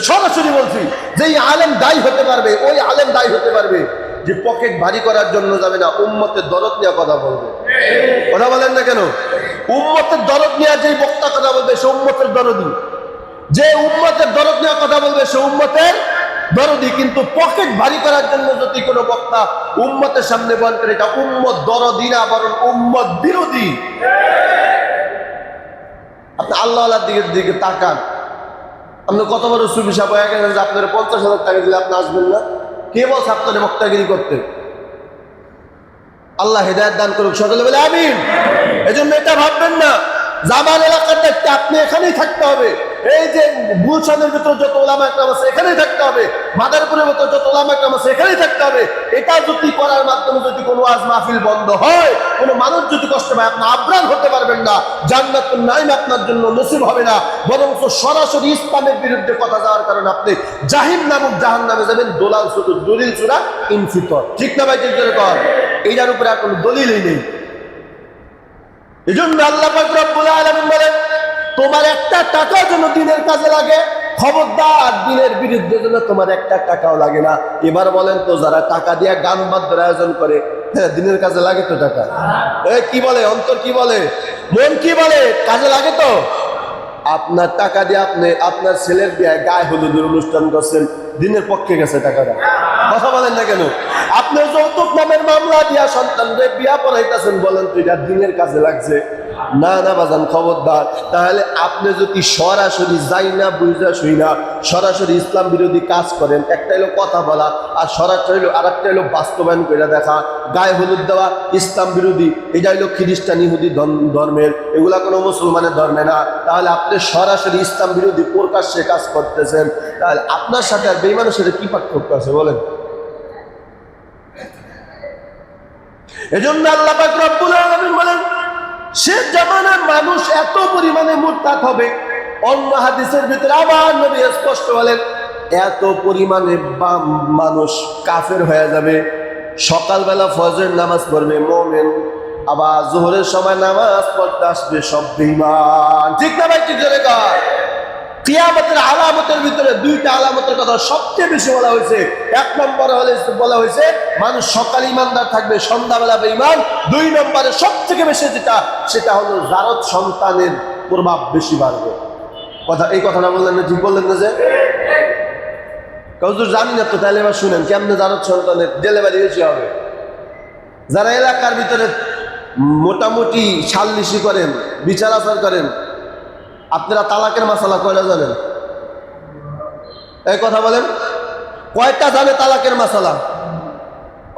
সরাসরি বলছি যে এই আলেম দায়ী হতে পারবে, ওই আলেম দায়ী হতে পারবে যে পকেট ভারী করার জন্য যাবে না, উম্মতের দরদ নিয়ে কথা বলবে। কথা বলেন না কেন? উম্মতের দরদ নিয়ে যেই বক্তা কথা বলবে সে উম্মতের দরদি, যে উম্মতের দরদ নিয়ে কথা বলবে সে উম্মতের দরদি। কিন্তু পকেট ভারী করার জন্য যদি কোনো বক্তা উম্মতের সামনে বয়ান করে, এটা উম্মত দরদি না, বরং উম্মত বিরোধী। আপনি আল্লাহর দিকে তাকান। আপনি কত বড় সুবিশা বয়া গেলেন যে আপনার 50,000 টাকা দিলে আপনি আসবেন না? কে বলছে আপনার বক্তাগিরি করতে? আল্লাহ হেদায়েত দান করুক, সকলে বলে আমিন। এজন্য এটা ভাববেন না জামাল এলাকার দায়িত্বে আপনি এখানেই থাকতে হবে। এই যে গুলশানের ভিতরে যত ওলামা একরাম আছে এখানেই থাকতে হবে, মাদারীপুরের ভিতরে যত ওলামা একরাম আছে এখানেই থাকতে হবে। এটা যদি করার মাধ্যমে যদি কোনো ওয়াজ মাহফিল বন্ধ হয়, কোনো মানুষ যদি কষ্ট পায়, আপনি আবরার হতে পারবেন না, জান্নাতুন নাঈম আপনার জন্য নসিব হবে না, বরং সরাসরি ইসলামের বিরুদ্ধে কথা যাওয়ার কারণে আপনি জাহিম নামক জাহান্নামে যাবেন। দলিল সূরা ইনফিতর। ঠিক না ভাই? ঠিক করে কর। এইটার উপরে আর কোনো দলিলই নেই। এজন্য আল্লাহ পাক রব্বুল আলামিন বলেন, তোমার একটা টাকা যেন দিনের কাজে লাগে, খবরদার দিনের বিরুদ্ধে যেন তোমার একটা টাকাও লাগে না। এবার বলেন তো, যারা টাকা দিয়ে গান বাদ্যের আয়োজন করে, হ্যাঁ দিনের কাজে লাগে তো টাকা? কি বলে অন্তর, কি বলে মন, কি বলে কাজে লাগে তো? আপনার টাকা দিয়ে আপনি আপনার ছেলের বিয়ে গায়ে হলুদের অনুষ্ঠান করছেন, দিনের পক্ষে গেছে টাকাটা। কথা বলেন না কেন? আপনি যৌতুক নামের মামলা দিয়া সন্তানদের বিয়া পড়াইতেছেন, বলেন তো এটা দিনের কাজে লাগছে? না না বাজান, খবরদার। তাহলে আপনি যদি সরাসরি যাই না বুঝা শুই না সরাসরি ইসলাম বিরোধী কাজ করেন, একটা হলো কথা বলা আর সরাসরি হলো আর একটা হলো বাস্তবায়ন করে দেখা। গায়ে হলুদ দেওয়া ইসলাম বিরোধী, এটা হলো খ্রিস্টান ইহুদি ধর্মের, এগুলা কোনো মুসলমানের ধর্মে না। তাহলে আপনি সরাসরি ইসলাম বিরোধী প্রকাশ্যে কাজ করতেছেন, তাহলে আপনার সাথে আর বেঈমানের সাথে কি পার্থক্য আছে বলেন? এজন্য আল্লাহ পাক রব্বুল আলামিন বলেন, সে জামানার মানুষ এত পরিমাণে মুরতাদ হবে। অন্য হাদিসের ভিতরে আবার নবী স্পষ্ট বলেন, এত পরিমাণে মানুষ কাফের হয়ে যাবে। সকালবেলা ফজরের নামাজ পড়বে মুমিন, আবার যোহরের সময় নামাজ পড়তে আসবে সব বেঈমান। ঠিক না ভাই? ঠিক করে কর। কিয়ামতের আলামতের ভিতরে দুইটা আলামতের কথা সবচেয়ে বেশি বলা হয়েছে। এক নম্বরে বলা হয়েছে মানুষ সকালে ইমানদার থাকবে, সন্ধ্যাবেলা বেঈমান। দুই নম্বরে সবথেকে বেশি যেটা, সেটা হলো জারদ সন্তানের প্রভাব বেশি বাড়বে। এই কথাটা বললেন না? ঠিক বললেন না? যে হুজুর জানি না তো, তাহলে এবার শুনেন কেমনে জারদ সন্তানের ডেলিভারি বেশি হবে। যারা এলাকার ভিতরে মোটামুটি সালিশি করেন, বিচার আচার করেন, আপনারা তালাকের মাসালা কয়টা জানেন? এই কথা বলেন, কয়টা জানে তালাকের মাসালা?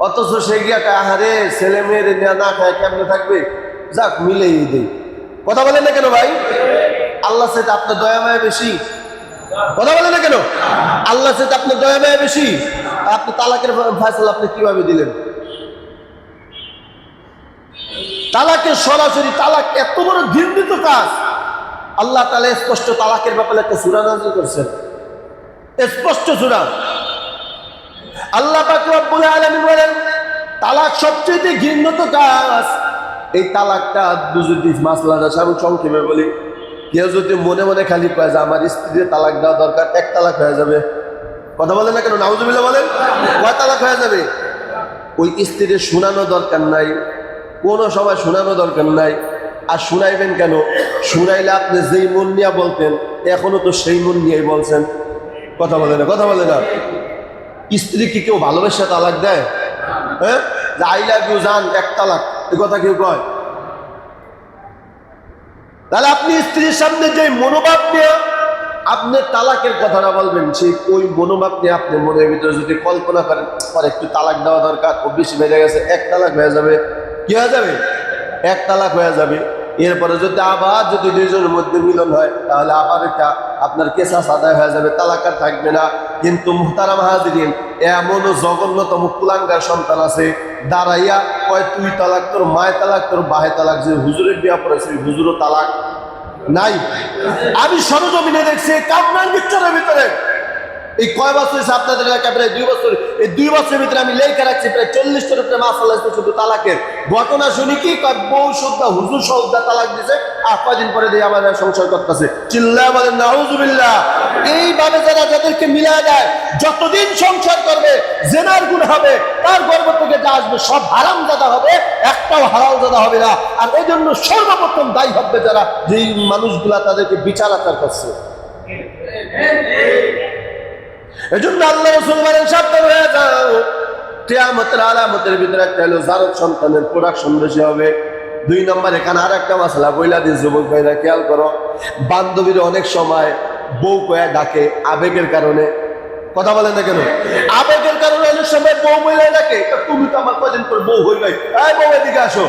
অথচ সে গিয়া আহারে ছেলে মেয়ের না খায় কেমনে থাকবে, যাক মিলেই দেই। কথা বলেন না কেন ভাই? আল্লাহ সাথে আপনার দয়া মায়া বেশি? কথা বলেন না কেন? আল্লাহ সাথে আপনার দয়া মায়া বেশি? আপনি তালাকের ফয়সালা আপনি কিভাবে দিলেন? তালাকের সরাসরি তালাক এত বড় ঘৃণিত কাজ। আল্লাহ তাআলা স্পষ্ট তালাকের ব্যাপারে একটা সূরা নাযিল করেছেন, স্পষ্ট সূরা। আল্লাহ পাক রব্বুল আলামিন বলেন, তালাক সবচেয়ে ঘৃণিত কাজ। এই তালাকটা যদি মাসলাটা সংক্ষেপে বলি, কেউ যদি মনে মনে খালি কয় যে আমার স্ত্রীর তালাক দেওয়া দরকার, এক তালাক হয়ে যাবে। কথা বলেন না কেন? নাউজুবিল্লাহ বলেন। কয় তালাক হয়ে যাবে? ওই স্ত্রীর শোনানো দরকার নাই, কোনো সময় শোনানো দরকার নাই। আর শুনাইবেন কেন? শুনাইলে আপনি যেই মন নিয়ে বলতেন এখনো তো সেই মন নিয়েই বলছেন। কথা বলে না, কথা বলে না। স্ত্রী কি কেউ ভালোবেসে তালাক দেয়? হ্যাঁ, আই লাভ ইউ জান, এক তালাক, এ কথা কেউ কয়? তাহলে আপনি স্ত্রীর সামনে যে মনোভাব নিয়ে আপনি তালাকের কথাটা বলবেন, সেই ওই মনোভাব নিয়ে আপনি মনের ভিতরে যদি কল্পনা করেন একটু তালাক দেওয়া দরকার, ও বেশি বেড়ে গেছে, এক তালাক হয়ে যাবে। কি হয়ে যাবে? এক তালাক হয়ে যাবে। এরপরে যদি আবার যদি দুইজনের মধ্যে মিলন হয় তাহলে আবার এটা আপনার কেসাস আদায় হয়ে যাবে, তালাক আর থাকবে না। কিন্তু মুহতারাম হাজিরিন, এমনও জঘন্যতম কুলাঙ্গার সন্তান আছে, দাঁড়াইয়া কয় তুই তালাক, তোর মায় তালাক, তোর বাহে তালাক। যে হুজুরের বিয়া পড়েছে হুজুরও তালাক নাই। আমি সরজমিনে দেখছি কামনার ভিতরে ভিতরে এই কয় বছর আপনাদের এলাকায় প্রায় 2 বছর, এই 2 বছরের ভিতরে আমি লেখা রাখছি প্রায় 40টার উপরে মাসালা শুধু তালাকের ঘটনা শুনি। কি কয় বউ সুদ্ধা হুজুর সৌদা তালাক দিছে, আর কয়দিন পরে দিয়ে আমার সংসার করতেছে। চিল্লা বলেন নাউজুবিল্লাহ। এইভাবে যারা যাদেরকে মিলা দেয়, যতদিন সংসার করবে জেনার গুণ হবে, তার গর্ভ থেকে যা আসবে সব হারামজাদা হবে, একটাও হালালজাদা হবে না। আর এই জন্য সর্বপ্রথম দায়ী হবে যারা, যেই মানুষগুলা তাদেরকে বিচার আচার করছে। এজন্য আল্লাহ রাসূল বলেন সাবধান হয়ে যাও, কিয়ামতের আলামতের ভিতরে একটা হলো জারদ সন্তানের প্রোডাকশন বেশি হবে। 2 নম্বর এখানে আর একটা মাসলা বইলা দিয়ে যুবক ভাইরা খেয়াল করো, বান্ধবীর অনেক সময় বউ কয়া ডাকে আবেগের কারণে। কথা বলেন না কেন? আবেগের কারণে অনেক সময় বউ বইলা ডাকে, তুমি তো আমার কদিন পর বউ হই নাই, এই বউ এদিকে আসো।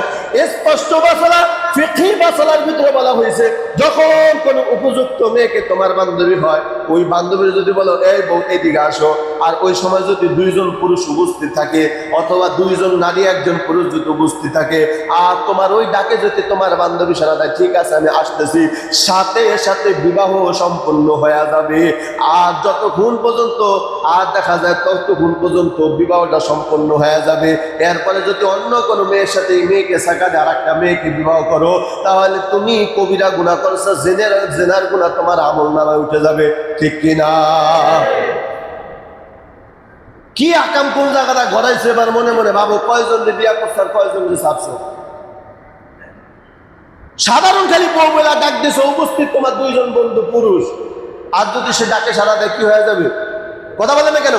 স্পষ্ট মাসলা, ফিকহি মাসলার ভিতরে বলা হয়েছে, যখন কোনো উপযুক্ত মেয়েকে তোমার বান্ধবী হয়, ওই বান্ধবীর যদি বলো এই বউ এদিকে আসো, আর ওই সময় যদি 2 জন পুরুষ উপস্থিত থাকে, অথবা 2 জন নারী 1 জন পুরুষ যদি উপস্থিত থাকে, আর তোমার ওই ডাকে যদি তোমার বান্ধবী সারা দেয়, ঠিক আছে আমি আসতেছি, সাথে সাথে বিবাহ সম্পন্ন হয়ে যাবে। আর যতক্ষণ পর্যন্ত আর দেখা যায় ততক্ষণ পর্যন্ত বিবাহটা সম্পন্ন হয়ে যাবে। এরপরে যদি অন্য কোনো মেয়ের সাথে এই মেয়েকে সাকা দিয়ে আর একটা মেয়েকে বিবাহ করো, তাহলে তুমি কবিরা গুনাহ করছো, জেনার গুনাহ তোমার আমল নামায় উঠে যাবে। ঠিক কিনা? কি আকাম কোন জায়গাটা গড়াইছে এবার মনে মনে ভাবো, কয়জন বিয়া করছে আর কয়জন ছাড়ছো। সাধারণ খালি বউ বেলা ডাক দিছে, উপস্থিত তোমার 2 জন বন্ধু পুরুষ, আর যদি সে ডাকে সারা দেয় কি হয়ে যাবে? কথা বলেন না কেন?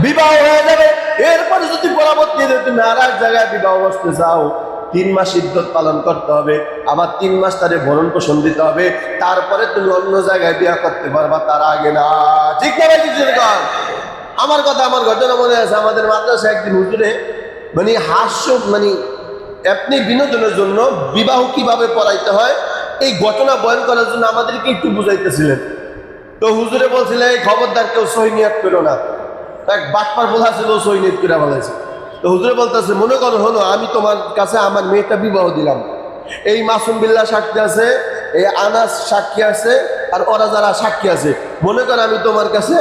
বিবাহ হয়ে যাবে। এরপরে যদি পরবর্তী তুমি আর এক জায়গায় বিবাহ বসতে চাও, 3 মাস ইদ্যত পালন করতে হবে, আবার 3 মাস তারে ভরণ পোষণ দিতে হবে, তারপরে তুমি অন্য জায়গায় বিয়া করতে পারবা, তার আগে না। ঠিক না ভাই? কিছু আমার কথা, আমার ঘটনা মনে আছে। আমাদের মাদ্রাসায় একদিন হুজুরে মানে হাস্য, মানে আপনি বিনোদনের জন্য বিবাহ কিভাবে পড়াইতে হয় এই ঘটনা বয়ান করার জন্য আমাদেরকে একটু বুঝাইতেছিলেন। তো হুজুরে বলছিলেন এই খবরদার কেউ সহি নিয়ত করো না। এক বাটপার বলা ছিল সহি নিয়ত করে বলেছে। তো হুজুরে বলতেছে মনে করো হলো আমি তোমার কাছে আমার মেয়েটা বিবাহ দিলাম, এই মাসুম বিল্লাহ সাক্ষী আছে, এই আনাস সাক্ষী আছে, আর ওরা যারা সাক্ষী আছে, মনে করো আমি তোমার কাছে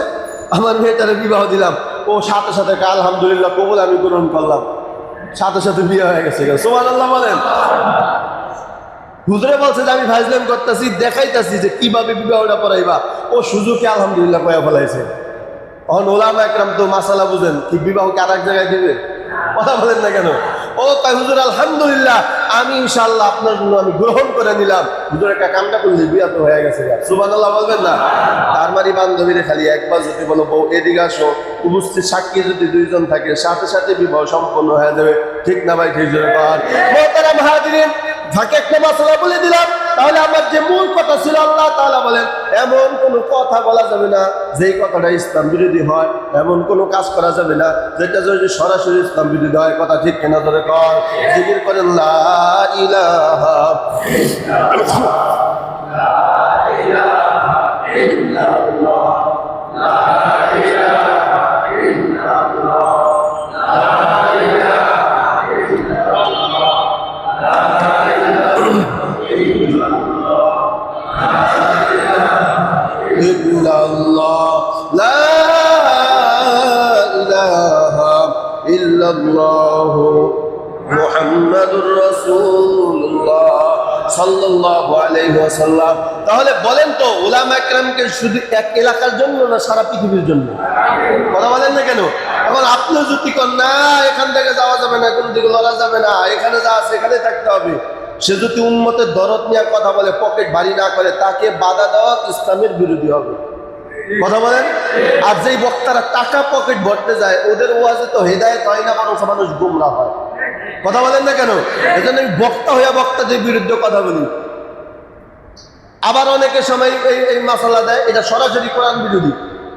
আমার মেয়েটারে বিবাহ দিলাম, ও সাথে সাথে আলহামদুলিল্লাহ কবুল আমি গ্রহণ করলাম, সাথে সাথে বিয়ে হয়ে গেছে। সুবহানাল্লাহ বলেন। হুজুরে বলছে যে আমি ফাজলাম করতেছি, দেখাইতেছি যে কিভাবে বিবাহটা পড়াইবা, ও সুযোগে আলহামদুলিল্লাহ কয়া ফেলাইছে। এখন ওলামা একরাম তো মাসালা বুঝেন, কি বিবাহকে আর এক জায়গায় দিবে? কথা বলেন না কেন? ও তাই হুজুর আলহামদুলিল্লাহ আমি ইনশাআল্লাহ আপনার জন্য আমি গ্রহণ করে নিলাম। হুজুর একটা কামটা করলে বিয়া তো হয়ে গেছে। সুবহানাল্লাহ বলবেন না? তার মানে বান্ধবীরে খালি একবার যদি বলো বউ এদিকে আসো, উপস্থিত সাক্ষী যদি 2 জন থাকে, সাথে সাথে বিবাহ সম্পন্ন হয়ে যাবে। ঠিক না ভাই? ঠিক জোরে কর। মুহতারাম হাজিরিন, ফাঁকে একটা মাসলা বলে দিলাম। তাহলে আমার যে মূল কথা ছিল, আল্লাহ তাআলা বলেন এমন কোনো কথা বলা যাবে না যেই কথাটা ইসলাম বিরোধী হয়, এমন কোনো কাজ করা যাবে না যেটা যদি সরাসরি ইসলাম বিরোধী হয়। কথা ঠিক কিনা ধরে কর। জিকির করেন লা ইলাহা ইল্লাল্লাহ, লা ইলাহা ইল্লাল্লাহ, লা ইলাহা ইল্লাল্লাহ, লা ইল্লাল্লাহ, লা ইলাহা ইল্লাল্লাহ। ইল্লাল্লাহু মুহাম্মাদুর রাসূলুল্লাহ সাল্লাল্লাহু আলাইহি ওয়াসাল্লাম। তাহলে বলেন তো উলামা একরামকে শুধু এক এলাকার জন্য না সারা পৃথিবীর জন্য? কথা বলেন না কেন? এখন আপনি যদি কন না এখান থেকে যাওয়া যাবে না, কোনো দিকে লড়া যাবে না, এখানে যা আছে এখানে থাকতে হবে, সে যদি উম্মতের দরদ নিয়ে কথা বলে, পকেট ভারী না করে, তাকে বাধা দেওয়া ইসলামের বিরোধী হবে। কথা বলেন। আর যেই বক্তারা টাকা পকেট ভরতে যায়, ওদের ওয়াজে তো হেদায়েত হয় না, বরং মানুষ গুমরাহ হয়। কথা বলেন না কেন? এজন্য আমি বক্তা হইয়া বক্তাদের বিরুদ্ধে কথা বলি। আবার অনেকে সময় এই মাসালা দেয়, এটা সরাসরি কোরআন বিরোধী।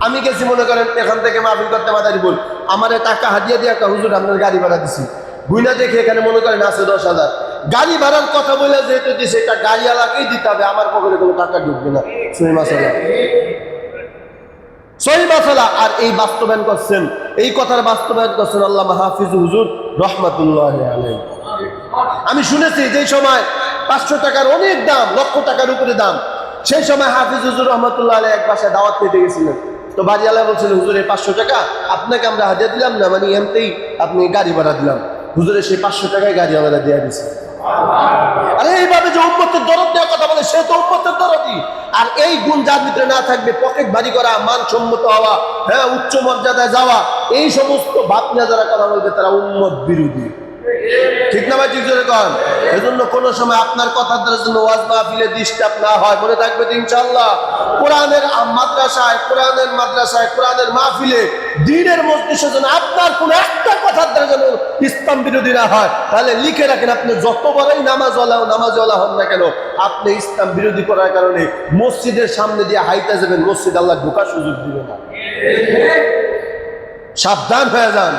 আমি গেছি মনে করেন এখান থেকে মাহফিল করতে মাদারি বল, আমার টাকা হাজিয়া দিয়ে একটা হুজুর আপনার গাড়ি ভাড়া দিছি, বুঝনা দেখে এখানে মনে করেন আছে 10,000, গাড়ি ভাড়ার কথা বলে যেহেতু দিছে, এটা গাড়িওয়ালাকেই দিতে হবে, আমার পকেটে কোনো টাকা ঢুকবে না। সহি মাসালা, সহি মাসালা। আর এই বাস্তবায়ন করছেন, এই কথার বাস্তবায়ন করছেন আল্লামা হাফিজ হুজুর রহমাতুল্লাহ আলাইহি। আমি শুনেছি যে সময় 500 টাকার অনেক দাম, লক্ষ টাকার উপরে দাম, সেই সময় হাফিজ হুজুর রহমাতুল্লাহ আলাইহি এক বাসায় দাওয়াত পেতে গেছিলেন। তো বাড়িওয়ালা বলছিল, হুজুরের 500 টাকা আপনাকে আমরা হাজিয়া দিলাম না, মানে এমতেই আপনি গাড়ি ভাড়া দিলাম। হুজুরের সেই 500 টাকায় গাড়িওয়ালা দিয়ে দিচ্ছে। আরে এইভাবে যে উম্মতের দরদ দেওয়ার কথা বলে, সে তো উম্মতের দরদই। আর এই গুণ যার ভিতরে না থাকবে, পকেট ভারী করা, মানসম্মত হওয়া, হ্যাঁ উচ্চ মর্যাদায় যাওয়া, এই সমস্ত ভাব নিয়ে যারা কথা বলবে তারা উম্মত বিরোধী। ঠিক না ভাই? ঠিক জোরে কন। এজন্য কোন সময় আপনার কথার দ্বারা যেন ওয়াজ মাহফিলে ডিস্টার্ব না হয়, মনে থাকবে তো ইনশাআল্লাহ। কোরআনের মাদ্রাসায়, কোরআনের মাহফিলে, দ্বীনের মজলিসে যেন আপনার কোন একটা কথার দ্বারা যেন ইসলাম বিরোধী না হয়, তাহলে লিখে রাখেন, আপনি যত বড়ই নামাজওয়ালা হন না কেন, আপনি ইসলাম বিরোধী করার কারণে মসজিদের সামনে দিয়ে হাইতে যাবেন, মসজিদ আল্লাহ ঢোকার সুযোগ দিবে না। সাবধান হয়ে যান।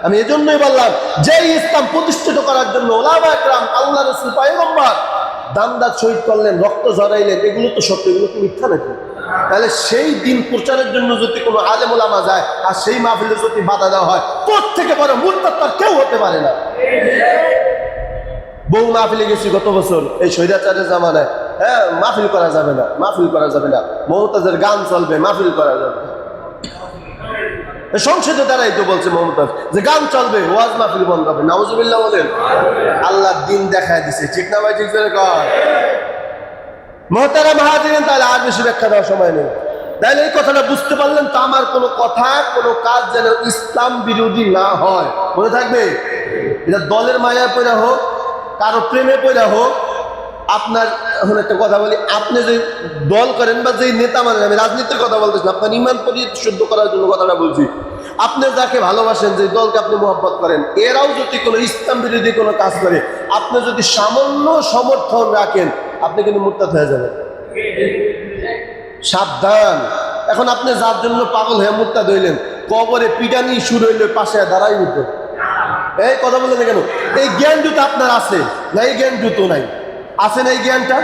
আমি এজন্যই বললাম, যে ইসলাম প্রতিষ্ঠিত করার জন্য ওলামা একরাম, আল্লাহ রাসূল পয়গম্বর দাম-দাম শহীদ করলেন, রক্ত ঝরাইলেন, এগুলো তো সত্য, এগুলো কি মিথ্যা নাকি? তাহলে সেই দিন প্রচারের জন্য যদি কোনো আলেম ওলামা যায় আর সেই মাহফিলে যদি বাধা দেওয়া হয়, তোর থেকে বড় মুরতাদ তার কেউ হতে পারে না। বহু মাহফিলে গেছি গত বছর এই স্বৈরাচারের জামানায়, হ্যাঁ মাহফিল করা যাবে না, মমতাজের গান চলবে, মাহফিল করা যাবে না। সংসদে দাঁড়াই তো বলছে মমতাজ যে গান চলবে, ওয়াজ মাহফিল বন্ধ হবে। নাউজুবিল্লাহ বলেন। আল্লাহ দিন দেখায় দিছে। ঠিক না ভাই? ঠিক করে কর। মুহতারাম হাজিরিন, তাহলে আর বেশি ব্যাখ্যা দেওয়ার সময় নেই। তাহলে এই কথাটা বুঝতে পারলেন তো, আমার কোনো কথা কোনো কাজ যেন ইসলাম বিরোধী না হয়, মনে থাকবে। এটা দলের মায়ায় পড়া হোক, কারো প্রেমে পড়া হোক, আপনার এখন একটা কথা বলি, আপনি যে দল করেন বা যে নেতা মানেন, আমি রাজনীতির কথা বলতেছি, আপনার ইমান পরিশুদ্ধ করার জন্য কথাটা বলছি। আপনি যাকে ভালোবাসেন, যে দলকে আপনি মহব্বত করেন, এরাও যদি কোনো ইসলাম বিরোধী কোনো কাজ করে, আপনি যদি সামান্য সমর্থন রাখেন, আপনি কিন্তু মুরতাদ হয়ে যাবেন। সাবধান। এখন আপনি যার জন্য পাগল হয়ে মুরতাদ হইলেন, কবরে পিটানি শুরু হইলে পাশে দাঁড়াই নিত। এই কথা বলেন না কেন? এই জ্ঞান জুতো আপনার আছে না? এই জ্ঞান জুতো নাই, আছে না এই জ্ঞানটা?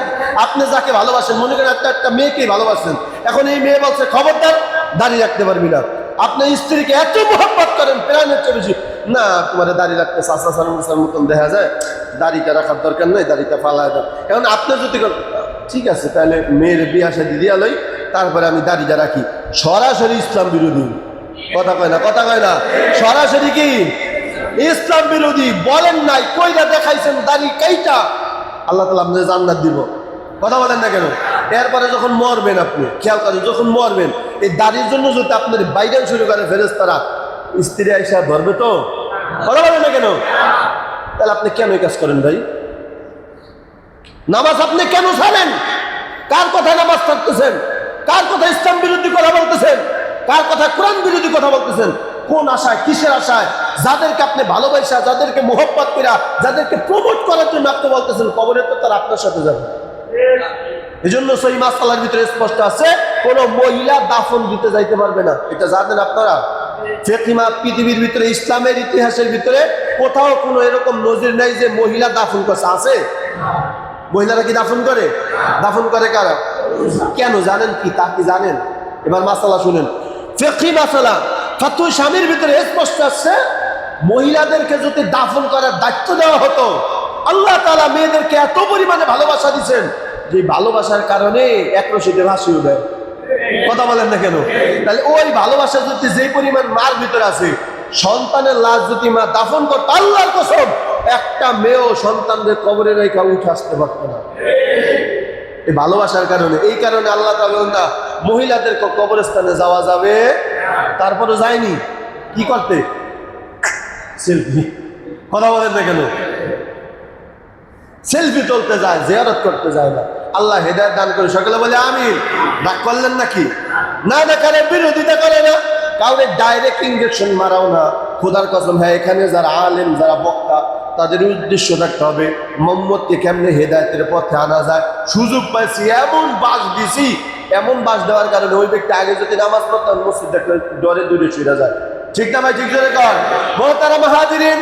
আপনি যাকে ভালোবাসেন, মনে করেন একটা মেয়েকেই ভালোবাসেন, এখন এই মেয়ে বলছে খবরদার দাড়ি রাখতে পারবি না। আপনি স্ত্রীকে এত মহব্বত করেন, প্রাণের চেয়ে বেশি, না তোমার দাড়ি রাখতে চাচার মতন দেখা যায়, দাড়িটা রাখার দরকার নেই, দাড়িটা ফালায় দাও। এখন আপনি যদি ঠিক আছে তাহলে মেয়ের বিয়া শাদী দিয়া লই, তারপরে আমি দাড়িটা রাখি, সরাসরি ইসলাম বিরোধী। কথা কয় না, সরাসরি কি ইসলাম বিরোধী? বলেন নাই, কইরা দেখাইছেন দাড়ি কাইটা, আল্লাহ তাআলা আপনাদের জান্নাত দিব। কথা বলেন না কেন? এরপরে যখন মরবেন, আপনি খেয়াল করেন, যখন মরবেন, এই দাড়ির জন্য যদি আপনার বাইরে শুরু করে ফেরেশতারা, স্ত্রী আইসা ধরবে তো? কথা বলেন না কেন? তাহলে আপনি কেন এই কাজ করেন ভাই? নামাজ আপনি কেন ছাড়েন? কার কথা নামাজ ছাড়তেছেন? কার কথা ইসলাম বিরোধী কথা বলতেছেন? কার কথা কোরআন বিরোধী কথা বলতেছেন? কোন আশায়, কিসের আশায়? যাদেরকে আপনি ভালোবাসা, যাদেরকে মোহব্বত করা, যাদেরকে প্রমোট করার জন্য আপনি বলতেছেন, কবরে তো তার আপনার সাথে যাবে। এই জন্য সহিহ মাসআলার ভিতরে স্পষ্ট আছে, কোন মহিলা দাফন দিতে যাইতে পারবে না। এটা জানেন আপনারা? ফিকহিমা পৃথিবীর ভিতরে, ইসলামের ইতিহাসের ভিতরে কোথাও কোনো এরকম নজির নাই যে মহিলা দাফন করছে। আছে? মহিলারা কি দাফন করে? দাফন করে কারা? কেন জানেন কি? তা কি জানেন? এবার মাসালা শুনেন, ফিকহি মাসালা ফাতোয়া স্বামীর ভিতরে স্পষ্ট আছে, মহিলাদেরকে যদি দাফন করার দায়িত্ব দেওয়া হতো, আল্লাহ তাআলা মেয়েদেরকে এত পরিমাণে ভালোবাসা দিচ্ছেন যে ভালোবাসার কারণে এক রশিদে ভাসিয়ে দেয়। কথা বলেন না কেন? তাহলে ওই ভালোবাসা যদি যে পরিমাণ মার ভিতরে আছে, সন্তানের লাশ যদি মা দাফন করতো, আল্লাহর কসম একটা মেয়েও সন্তানদের কবরে রেখে উঠে আসতে পারত না। এই ভালোবাসার কারণে, এই কারণে আল্লাহ তাআলা না মহিলাদের কবরস্থানে যাওয়া যাবে, তারপরে যায়নি কি করতে, সেলফি। কথা বলেন না কেন? সেলফি তুলতে যায়, জিয়ারত করতে যায় না। আল্লাহ হেদায়েত দান করে, সকলে বলে আমিন। রাগ করলেন নাকি? না না, কারো বিরোধিতা করে না, কাউকে ডাইরেক্ট ইনজেকশন মারাও না। খোদার কসম, হ্যাঁ এখানে যারা আলেম, যারা বক্তা, তাদের উদ্দেশ্য থাকতে হবে মোহাম্মদকে কেমনে হেদায়েতের পথে আনা যায়। সুযোগ পাইছি, এমন বাস দিছি, এমন বাস দেওয়ার কারণে ওই ব্যক্তি আগে যদি নামাজ পড়তাম মসজিদ দেখলে ডরে দূরে ছুটে যায়। ঠিক না ভাই? ঠিক করে কর মোহতারাম হাজিরিন।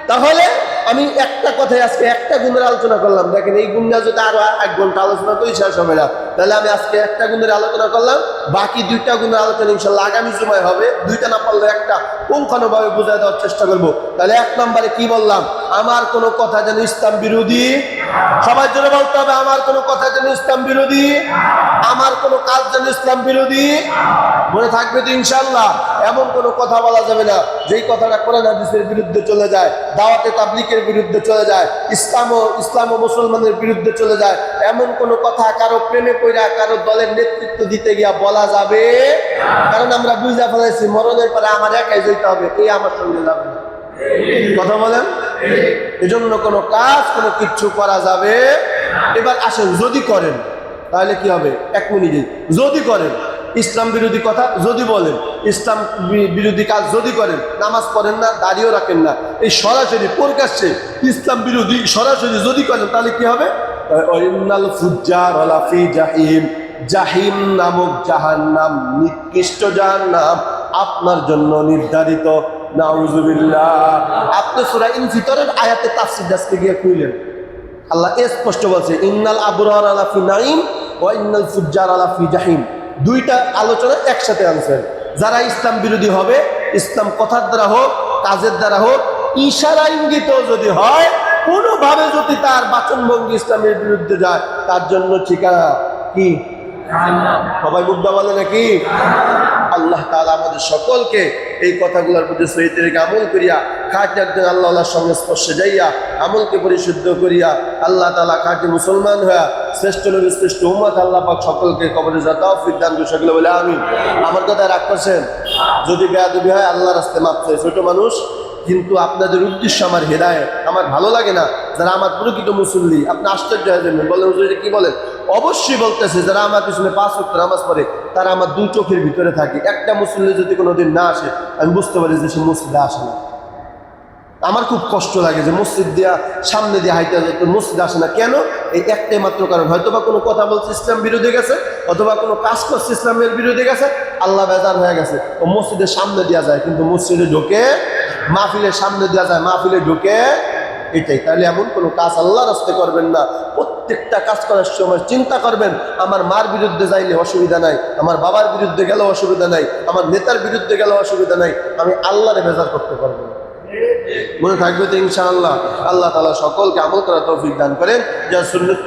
তাহলে আমি একটা কথাই আজকে একটা গুণের আলোচনা করলাম। দেখেন এই গুণটা যদি আরো 1 ঘন্টা আলোচনা করি শেষ হবে না। তাহলে আমি আজকে একটা গুণের আলোচনা করলাম, বাকি 2টা গুণের আলোচনা ইনশাল্লাহ আগামী সময় হবে। 2টা না পারলে একটা পুঙ্খানুভাবে বুঝাই দেওয়ার চেষ্টা করবো। তাহলে 1 নম্বরে কি বললাম? আমার কোনো কথা যেন ইসলাম বিরোধী, সবার জন্য বলতে হবে, আমার কোনো কথা যেন ইসলাম বিরোধী, আমার কোনো কাজ যেন ইসলাম বিরোধী। মনে থাকবে তো ইনশাল্লাহ? এমন কোনো কথা বলা যাবে না যেই কথাটা কোরআন হাদিসের বিরুদ্ধে চলে যায়, দাওয়াতে তাবলীগের বিরুদ্ধে চলে যায়, ইসলাম ও মুসলমানের বিরুদ্ধে চলে যায়। এমন কোনো কথা কারো প্রেমে পড়া, কারো দলের নেতৃত্ব দিতে গিয়া বলা যাবে, কারণ আমরা বুঝা ফেলেছি মরণের পরে আমার একাই যেতে হবে, এই আমার সঙ্গে যাবে না। কথা বলেন? এজন্য কোনো কাজ, কোনো কিচ্ছু করা যাবে। এবার আসেন, যদি করেন তাহলে কি হবে? 1 মিনিটে যদি করেন ইসলাম বিরোধী কথা, যদি বলেন ইসলাম বিরোধী কাজ, যদি করেন, নামাজ পড়েন না, দাড়িও রাখেন না, এই সরাসরি প্রকাশ্যে ইসলাম বিরোধী সরাসরি যদি করেন, তাহলে কি হবে? ইন্নাল ফুজ্জার লাফি জাহিম, জাহিম নামক জাহান্নাম, নিকৃষ্ট জাহান্নাম আপনার জন্য নির্ধারিত। নাউজুবিল্লাহ। আপনি সূরা ইনফিতরের আয়াতে তাফসীর দাসকে গিয়ে খুঁজলেন, আল্লাহ স্পষ্ট বলছে ইন্নাল আবরার লাফি নাঈম ওয়া ইন্নাল ফুজ্জার লাফি জাহিম। 2টা আলোচনা একসাথে আনছেন। যারা ইসলাম বিরোধী হবে, ইসলাম কথার দ্বারা হোক, কাজের দ্বারা হোক, ইশারা ইঙ্গিত যদি হয়, কোনোভাবে যদি তার বাচনভঙ্গি ইসলামের বিরুদ্ধে যায়, তার জন্য ঠিকানা কি? সবাই মুগ্ধ বলে নাকি? আল্লাহ তাআলা আমাদের সকলকে এই কথাগুলোর প্রতি সহি তরিকা আমল করিয়া, খাঁটি একজন আল্লাহর সংস্পর্শে যাইয়া আমলকে পরিশুদ্ধ করিয়া আল্লাহ তাআলা খাঁটি মুসলমান হইয়া শ্রেষ্ঠ নবী শ্রেষ্ঠ উম্মত আল্লাহ পাক সকলকে কবরে যা তৌফিক দান করে, সকলে বলে আমিন। আমার কথা রাগ করছেন? যদি বেয়াদবি হয় আল্লাহর রাস্তায় মাপ চাই, ছোট মানুষ, কিন্তু আপনাদের উদ্দেশ্য আমার হেদায়েত। আমার ভালো লাগে না যারা আমার প্রকৃত মুসল্লি, আপনি আশ্চর্য হয়ে যাবেন, বলেন হুজুর কি বলেন? অবশ্যই বলতেছে, যারা আমার পিছনে 5 ওয়াক্ত নামাজ পড়ে তারা আমার 2 চোখের ভিতরে থাকে। একটা মুসল্লি যদি কোনোদিন না আসে, আমি বুঝতে পারি যে সে মসজিদে আসে না। আমার খুব কষ্ট লাগে যে মসজিদ দিয়া সামনে দিয়ে হাইতে যেত, মসজিদে আসে না কেন? এই একটাই মাত্র কারণ, হয়তোবা কোনো কথা বলছে ইসলাম বিরোধী গেছে, অথবা কোনো কাজ করছে ইসলামের বিরোধী গেছে, আল্লাহ বেজার হয়ে গেছে, ও মসজিদের সামনে দেওয়া যায় কিন্তু মসজিদে ঢোকে, মাহফিলের সামনে দেওয়া যায়, মাহফিলে ঢোকে, এটাই। তাহলে এমন কোনো কাজ আল্লাহর রাস্তায় করবেন না। প্রত্যেকটা কাজ করার সময় চিন্তা করবেন, আমার মার বিরুদ্ধে যাইলে অসুবিধা নাই, আমার বাবার বিরুদ্ধে গেলেও অসুবিধা নাই, আমার নেতার বিরুদ্ধে গেলেও অসুবিধা নাই, আমি আল্লাহরে বেজার করতে পারবো না। মনে থাকবে তো ইনশাআল্লাহ? আল্লাহ তাআলা সকলকে আমল করার তৌফিক দান করেন। যা সুন্নাত